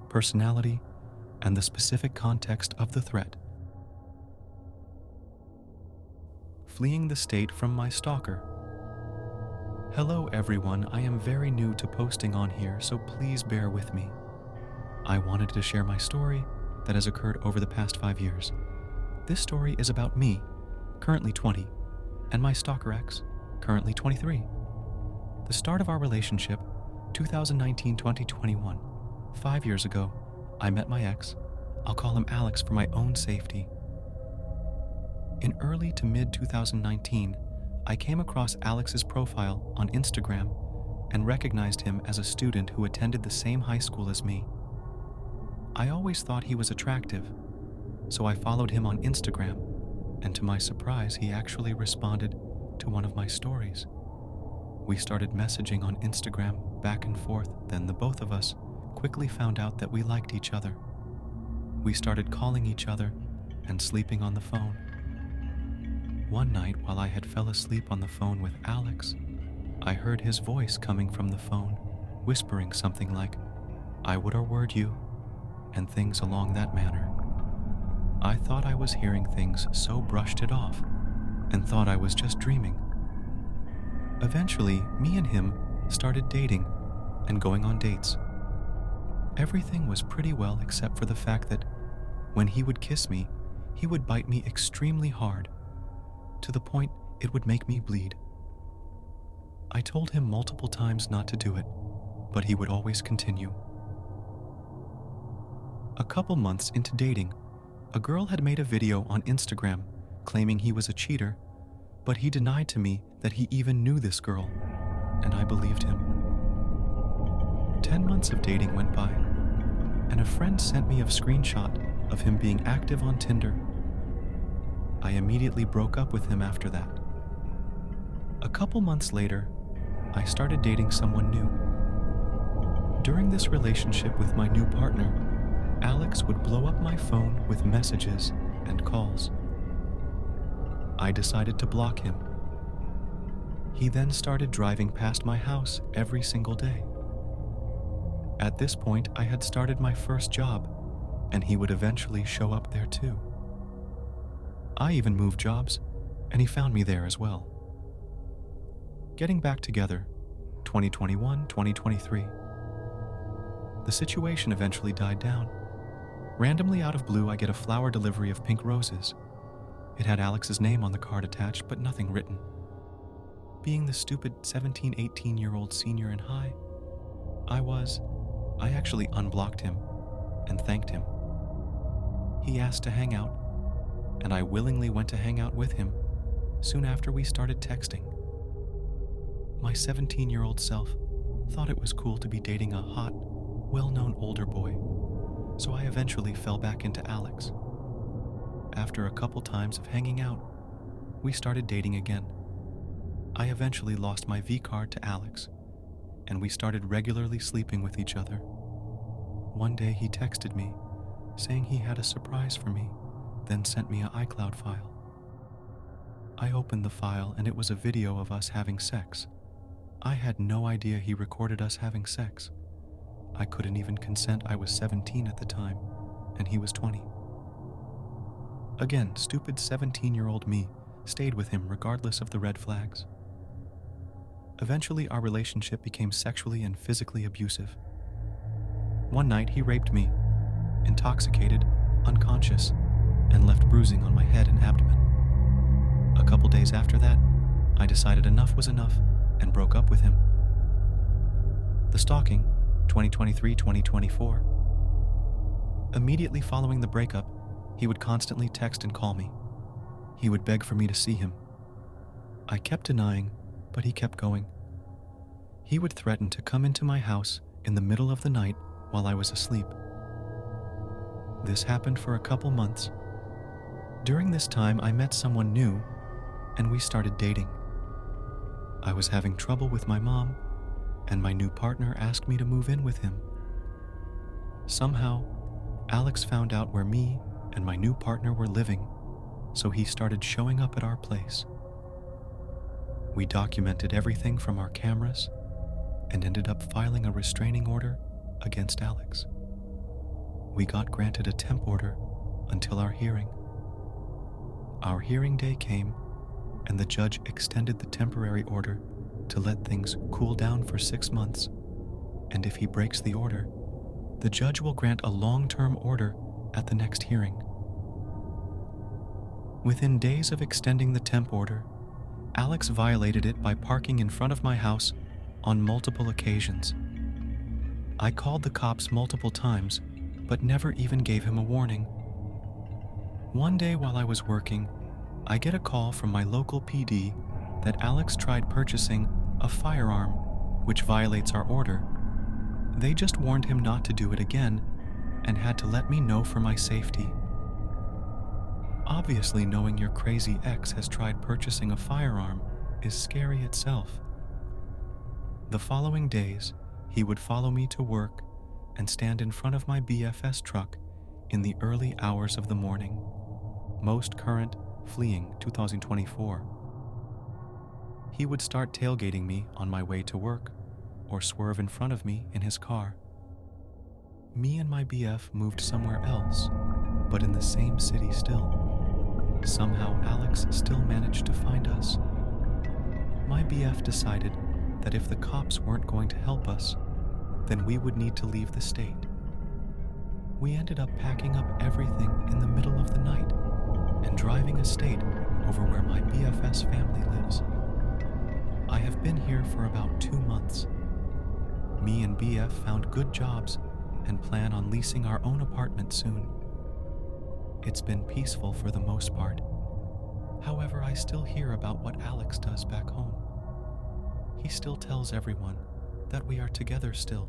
personality, and the specific context of the threat. Fleeing the state from my stalker. Hello everyone, I am very new to posting on here, so please bear with me. I wanted to share my story that has occurred over the past 5 years. This story is about me, currently 20, and my stalker ex, currently 23. The start of our relationship, 2019-2021. 5 years ago, I met my ex. I'll call him Alex for my own safety. In early to mid 2019, I came across Alex's profile on Instagram and recognized him as a student who attended the same high school as me. I always thought he was attractive, so I followed him on Instagram, and to my surprise, he actually responded to one of my stories. We started messaging on Instagram back and forth, then the both of us quickly found out that we liked each other. We started calling each other and sleeping on the phone. One night, while I had fell asleep on the phone with Alex, I heard his voice coming from the phone, whispering something like, "I would word you," and things along that manner. I thought I was hearing things, so brushed it off, and thought I was just dreaming. Eventually, me and him started dating and going on dates. Everything was pretty well except for the fact that when he would kiss me, he would bite me extremely hard, to the point it would make me bleed. I told him multiple times not to do it, but he would always continue. A couple months into dating, a girl had made a video on Instagram claiming he was a cheater, but he denied to me that he even knew this girl, and I believed him. 10 months of dating went by, and a friend sent me a screenshot of him being active on Tinder. I immediately broke up with him after that. A couple months later, I started dating someone new. During this relationship with my new partner, Alex would blow up my phone with messages and calls. I decided to block him. He then started driving past my house every single day. At this point, I had started my first job, and he would eventually show up there too. I even moved jobs, and he found me there as well. Getting back together, 2021, 2023. The situation eventually died down. Randomly out of blue, I get a flower delivery of pink roses. It had Alex's name on the card attached, but nothing written. Being the stupid 17, 18-year-old senior in high, I actually unblocked him and thanked him. He asked to hang out, and I willingly went to hang out with him soon after we started texting. My 17-year-old self thought it was cool to be dating a hot, well-known older boy, so I eventually fell back into Alex. After a couple times of hanging out, we started dating again. I eventually lost my V card to Alex, and we started regularly sleeping with each other. One day he texted me, saying he had a surprise for me, then sent me an iCloud file. I opened the file and it was a video of us having sex. I had no idea he recorded us having sex. I couldn't even consent. I was 17 at the time, and he was 20. Again, stupid 17-year-old me stayed with him regardless of the red flags. Eventually, our relationship became sexually and physically abusive. One night, he raped me, intoxicated, unconscious, and left bruising on my head and abdomen. A couple days after that, I decided enough was enough and broke up with him. The stalking, 2023-2024. Immediately following the breakup, he would constantly text and call me. He would beg for me to see him. I kept denying, but he kept going. He would threaten to come into my house in the middle of the night while I was asleep. This happened for a couple months. During this time, I met someone new, and we started dating. I was having trouble with my mom, and my new partner asked me to move in with him. Somehow, Alex found out where me and my new partner were living, so he started showing up at our place. We documented everything from our cameras and ended up filing a restraining order against Alex. We got granted a temp order until our hearing. Our hearing day came, and the judge extended the temporary order to let things cool down for 6 months, and if he breaks the order, the judge will grant a long-term order at the next hearing. Within days of extending the temp order, Alex violated it by parking in front of my house on multiple occasions. I called the cops multiple times, but never even gave him a warning. One day while I was working, I get a call from my local PD that Alex tried purchasing a firearm, which violates our order. They just warned him not to do it again and had to let me know for my safety. Obviously, knowing your crazy ex has tried purchasing a firearm is scary itself. The following days, he would follow me to work and stand in front of my BFS truck in the early hours of the morning. Most current, fleeing 2024. He would start tailgating me on my way to work or swerve in front of me in his car. Me and my BF moved somewhere else, but in the same city still. Somehow Alex still managed to find us. My BF decided that if the cops weren't going to help us, then we would need to leave the state. We ended up packing up everything in the middle of the night and driving a state over where my BFS family lives. I have been here for about 2 months. Me and BF found good jobs and plan on leasing our own apartment soon. It's been peaceful for the most part. However, I still hear about what Alex does back home. He still tells everyone that we are together still,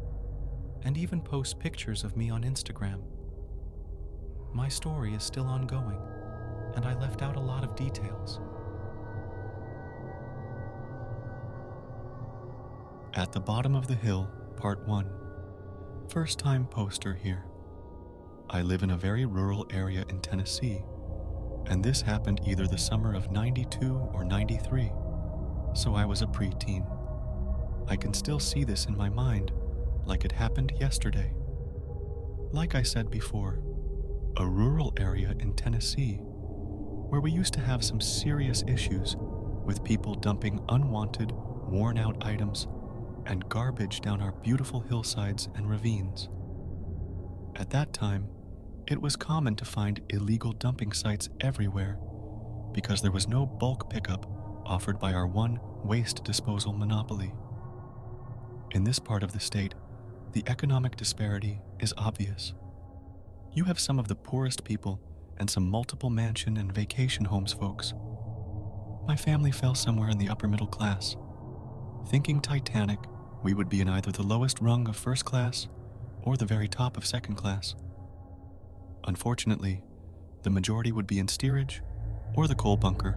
and even posts pictures of me on Instagram. My story is still ongoing, and I left out a lot of details. At the Bottom of the Hill, Part 1. First time poster here. I live in a very rural area in Tennessee, and this happened either the summer of 92 or 93, so I was a preteen. I can still see this in my mind, like it happened yesterday. Like I said before, a rural area in Tennessee, where we used to have some serious issues with people dumping unwanted, worn-out items and garbage down our beautiful hillsides and ravines. At that time, it was common to find illegal dumping sites everywhere because there was no bulk pickup offered by our one waste disposal monopoly. In this part of the state, the economic disparity is obvious. You have some of the poorest people and some multiple mansion and vacation homes folks. My family fell somewhere in the upper middle class. Thinking Titanic, we would be in either the lowest rung of first class or the very top of second class. Unfortunately, the majority would be in steerage or the coal bunker.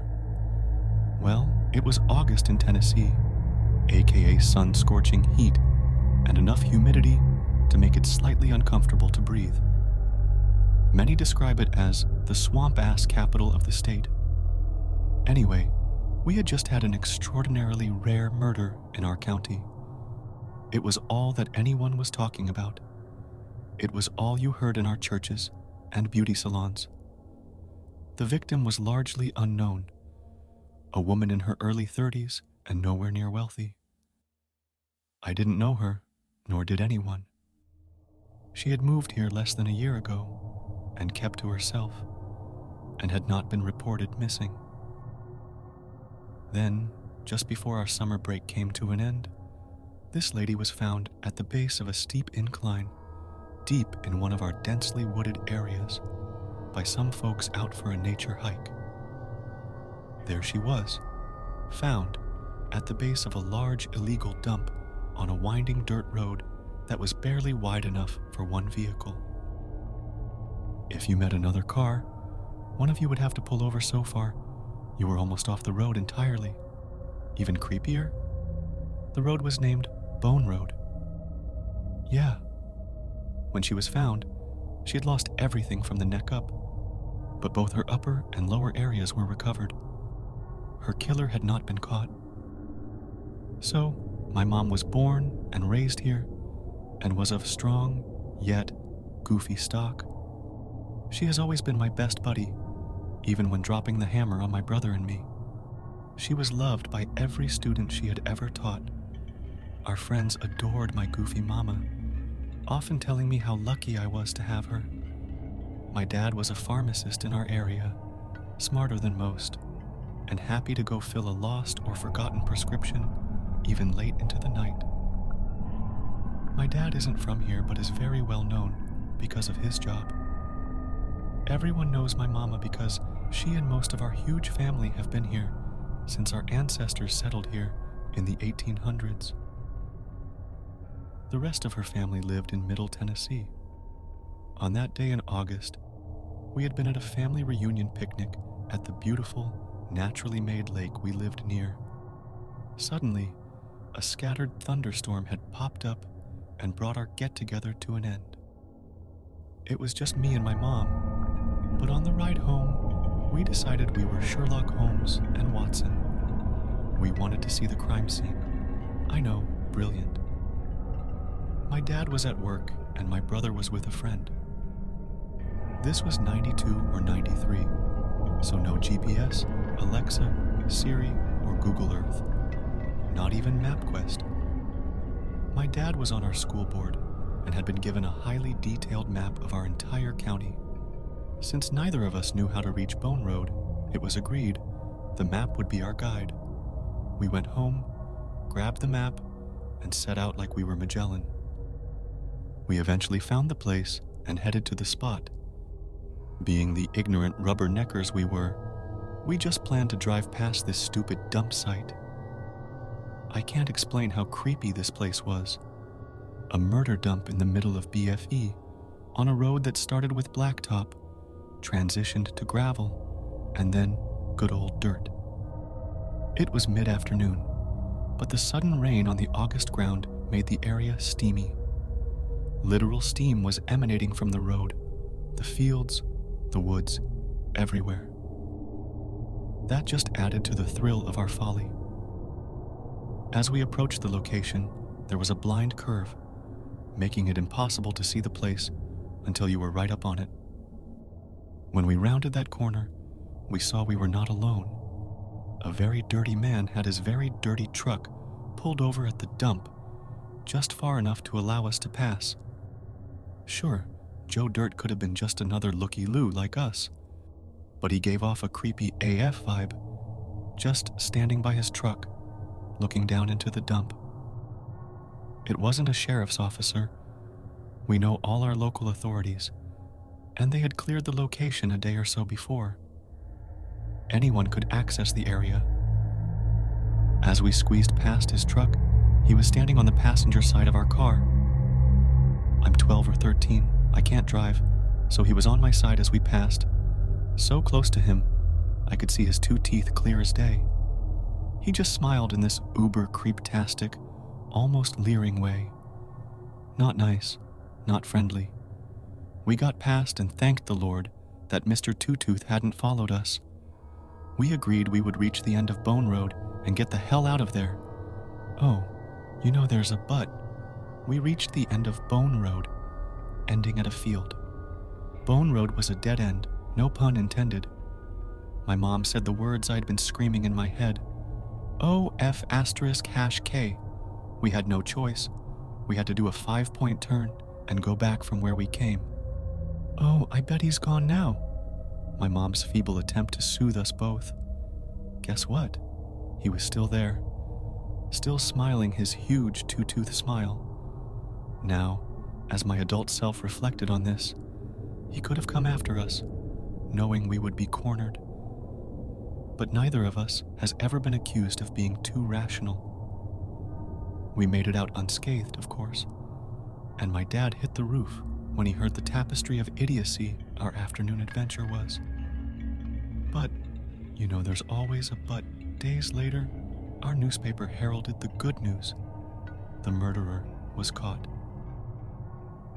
Well, it was August in Tennessee, aka sun-scorching heat, and enough humidity to make it slightly uncomfortable to breathe. Many describe it as the swamp-ass capital of the state. Anyway, we had just had an extraordinarily rare murder in our county. It was all that anyone was talking about. It was all you heard in our churches and beauty salons. The victim was largely unknown, a woman in her early 30s and nowhere near wealthy. I didn't know her, nor did anyone. She had moved here less than a year ago and kept to herself, and had not been reported missing. Then, just before our summer break came to an end, this lady was found at the base of a steep incline, deep in one of our densely wooded areas, by some folks out for a nature hike. There she was, found at the base of a large illegal dump on a winding dirt road that was barely wide enough for one vehicle. If you met another car, one of you would have to pull over so far you were almost off the road entirely. Even creepier, the road was named Bone Road. Yeah. When she was found, she had lost everything from the neck up, but both her upper and lower areas were recovered. Her killer had not been caught. So, my mom was born and raised here, and was of strong, yet goofy stock. She has always been my best buddy, even when dropping the hammer on my brother and me. She was loved by every student she had ever taught. Our friends adored my goofy mama, often telling me how lucky I was to have her. My dad was a pharmacist in our area, smarter than most, and happy to go fill a lost or forgotten prescription even late into the night. My dad isn't from here but is very well known because of his job. Everyone knows my mama because she and most of our huge family have been here since our ancestors settled here in the 1800s. The rest of her family lived in Middle Tennessee. On that day in August, we had been at a family reunion picnic at the beautiful, naturally made lake we lived near. Suddenly, a scattered thunderstorm had popped up and brought our get-together to an end. It was just me and my mom, but on the ride home, we decided we were Sherlock Holmes and Watson. We wanted to see the crime scene. I know, brilliant. My dad was at work and my brother was with a friend. This was 92 or 93, so no GPS, Alexa, Siri, or Google Earth. Not even MapQuest. My dad was on our school board and had been given a highly detailed map of our entire county. Since neither of us knew how to reach Bone Road, it was agreed the map would be our guide. We went home, grabbed the map, and set out like we were Magellan. We eventually found the place and headed to the spot. Being the ignorant rubberneckers we were, we just planned to drive past this stupid dump site. I can't explain how creepy this place was. A murder dump in the middle of BFE, on a road that started with blacktop, transitioned to gravel, and then good old dirt. It was mid-afternoon, but the sudden rain on the August ground made the area steamy. Literal steam was emanating from the road, the fields, the woods, everywhere. That just added to the thrill of our folly. As we approached the location, there was a blind curve, making it impossible to see the place until you were right up on it. When we rounded that corner, we saw we were not alone. A very dirty man had his very dirty truck pulled over at the dump, just far enough to allow us to pass. Sure, Joe Dirt could have been just another looky-loo like us, but he gave off a creepy AF vibe, just standing by his truck, looking down into the dump. It wasn't a sheriff's officer. We know all our local authorities, and they had cleared the location a day or so before. Anyone could access the area. As we squeezed past his truck, he was standing on the passenger side of our car. I'm 12 or 13, I can't drive, so he was on my side as we passed. So close to him, I could see his 2 teeth clear as day. He just smiled in this uber-creeptastic, almost leering way. Not nice, not friendly. We got past and thanked the Lord that Mr. Two-Tooth hadn't followed us. We agreed we would reach the end of Bone Road and get the hell out of there. Oh, you know there's a but. We reached the end of Bone Road, ending at a field. Bone Road was a dead end, no pun intended. My mom said the words I'd been screaming in my head. OF**K. We had no choice. We had to do a 5-point turn and go back from where we came. Oh, I bet he's gone now. My mom's feeble attempt to soothe us both. Guess what? He was still there, still smiling his huge 2-tooth smile. Now, as my adult self reflected on this, he could have come after us, knowing we would be cornered. But neither of us has ever been accused of being too rational. We made it out unscathed, of course, and my dad hit the roof when he heard the tapestry of idiocy our afternoon adventure was. But, you know there's always a but. Days later, our newspaper heralded the good news. The murderer was caught.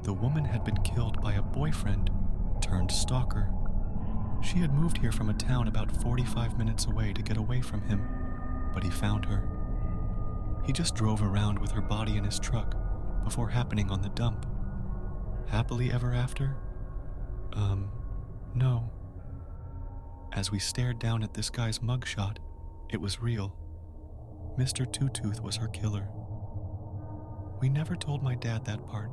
The woman had been killed by a boyfriend turned stalker. She had moved here from a town about 45 minutes away to get away from him, but he found her. He just drove around with her body in his truck before happening on the dump. Happily ever after? No. As we stared down at this guy's mugshot, It was real. Mr. Two-Tooth was her killer. We never told my dad that part.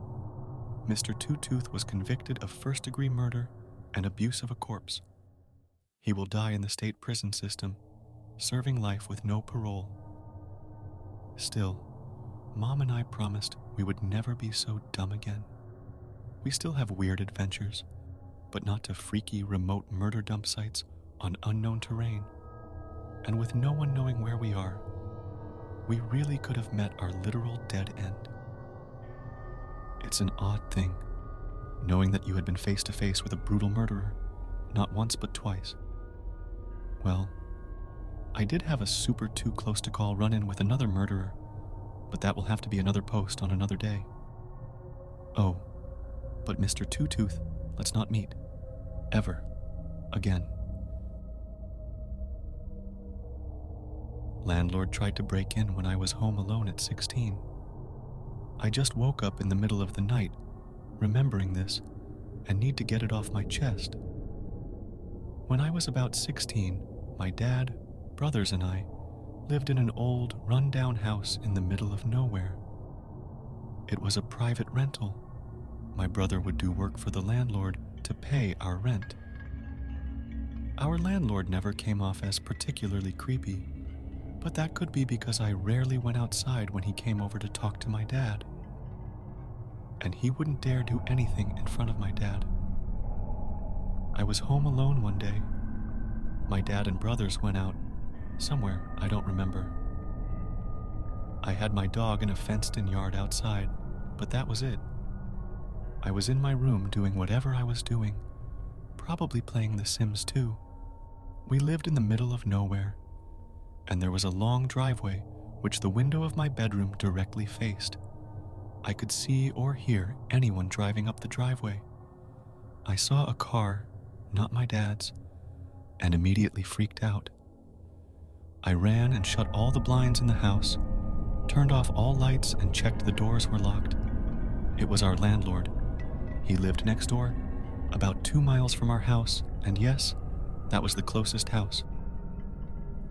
Mr. Two-Tooth was convicted of first-degree murder and abuse of a corpse. He will die in the state prison system, serving life with no parole. Still, Mom and I promised we would never be so dumb again. We still have weird adventures, but not to freaky remote murder dump sites on unknown terrain. And with no one knowing where we are, we really could have met our literal dead end. It's an odd thing, knowing that you had been face to face with a brutal murderer, not once but twice. Well, I did have a super too close to call run-in with another murderer, but that will have to be another post on another day. Oh, but Mr. Two-Tooth, let's not meet. Ever. Again. Landlord tried to break in when I was home alone at 16. I just woke up in the middle of the night, remembering this, and need to get it off my chest. When I was about 16, my dad, brothers, and I lived in an old, run-down house in the middle of nowhere. It was a private rental. My brother would do work for the landlord to pay our rent. Our landlord never came off as particularly creepy, but that could be because I rarely went outside when he came over to talk to my dad. And he wouldn't dare do anything in front of my dad. I was home alone one day. My dad and brothers went out, somewhere I don't remember. I had my dog in a fenced-in yard outside, but that was it. I was in my room doing whatever I was doing, probably playing The Sims 2. We lived in the middle of nowhere, and there was a long driveway which the window of my bedroom directly faced. I could see or hear anyone driving up the driveway. I saw a car, not my dad's, and immediately freaked out. I ran and shut all the blinds in the house, turned off all lights and checked the doors were locked. It was our landlord. He lived next door, about 2 miles from our house, and yes, that was the closest house.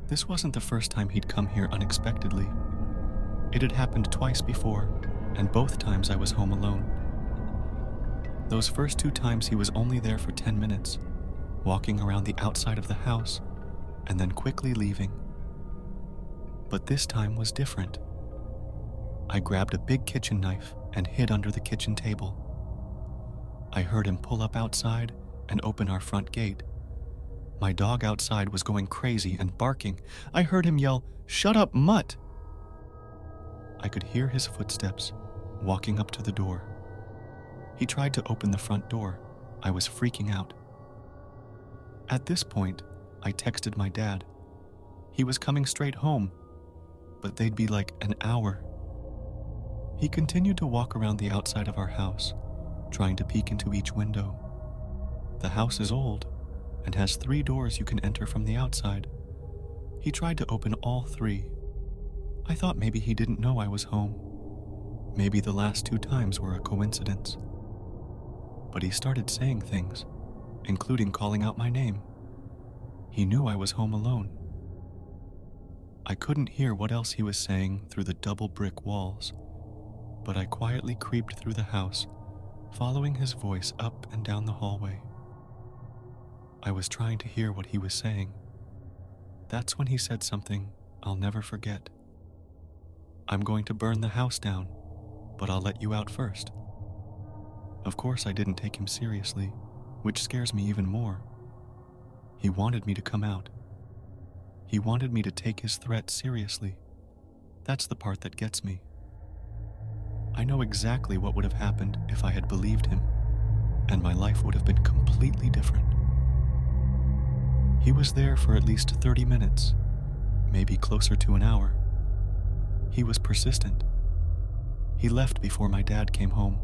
This wasn't the first time he'd come here unexpectedly. It had happened twice before, and both times I was home alone. Those first 2 times he was only there for 10 minutes, walking around the outside of the house, and then quickly leaving. But this time was different. I grabbed a big kitchen knife and hid under the kitchen table. I heard him pull up outside and open our front gate. My dog outside was going crazy and barking. I heard him yell, "Shut up, mutt!" I could hear his footsteps walking up to the door. He tried to open the front door. I was freaking out. At this point, I texted my dad. He was coming straight home, but they'd be like an hour. He continued to walk around the outside of our house, trying to peek into each window. The house is old and has 3 doors you can enter from the outside. He tried to open all 3. I thought maybe he didn't know I was home. Maybe the last 2 times were a coincidence. But he started saying things, including calling out my name. He knew I was home alone. I couldn't hear what else he was saying through the double brick walls, but I quietly creeped through the house, following his voice up and down the hallway. I was trying to hear what he was saying. That's when he said something I'll never forget. "I'm going to burn the house down, but I'll let you out first." Of course, I didn't take him seriously, which scares me even more. He wanted me to come out. He wanted me to take his threat seriously. That's the part that gets me. I know exactly what would have happened if I had believed him, and my life would have been completely different. He was there for at least 30 minutes, maybe closer to an hour. He was persistent. He left before my dad came home.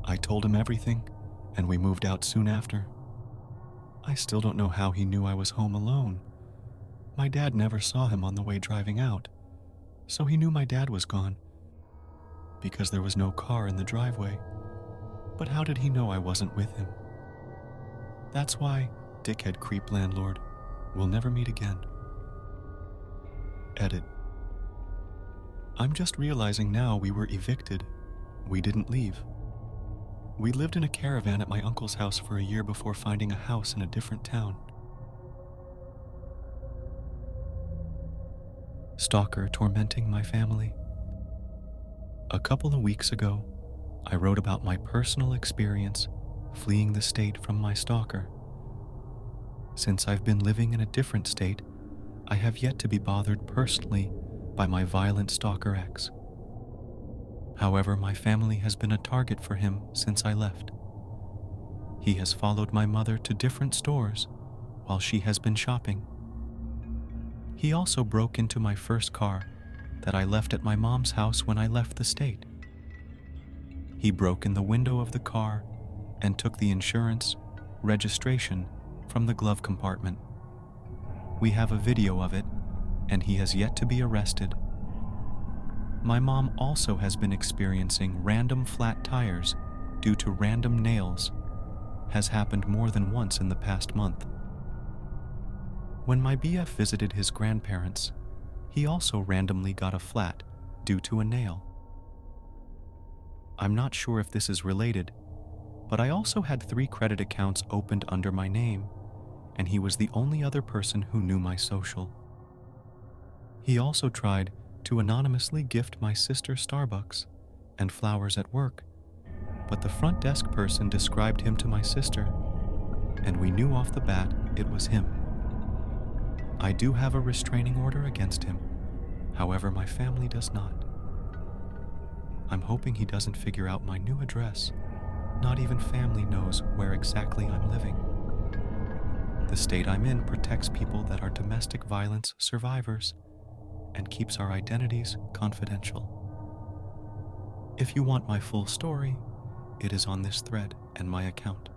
I told him everything, and we moved out soon after. I still don't know how he knew I was home alone. My dad never saw him on the way driving out, so he knew my dad was gone, because there was no car in the driveway. But how did he know I wasn't with him? That's why, dickhead creep landlord, we'll never meet again. Edit. I'm just realizing now we were evicted. We didn't leave. We lived in a caravan at my uncle's house for a year before finding a house in a different town. Stalker tormenting my family. A couple of weeks ago, I wrote about my personal experience fleeing the state from my stalker. Since I've been living in a different state, I have yet to be bothered personally by my violent stalker ex. However, my family has been a target for him since I left. He has followed my mother to different stores while she has been shopping. He also broke into my first car that I left at my mom's house when I left the state. He broke in the window of the car and took the insurance, registration from the glove compartment. We have a video of it, and he has yet to be arrested. My mom also has been experiencing random flat tires due to random nails. Has happened more than once in the past month. When my BF visited his grandparents, he also randomly got a flat due to a nail. I'm not sure if this is related, but I also had 3 credit accounts opened under my name, and he was the only other person who knew my social. He also tried to anonymously gift my sister Starbucks and flowers at work, but the front desk person described him to my sister, and we knew off the bat it was him. I do have a restraining order against him, however my family does not. I'm hoping he doesn't figure out my new address. Not even family knows where exactly I'm living. The state I'm in protects people that are domestic violence survivors and keeps our identities confidential. If you want my full story, it is on this thread and my account.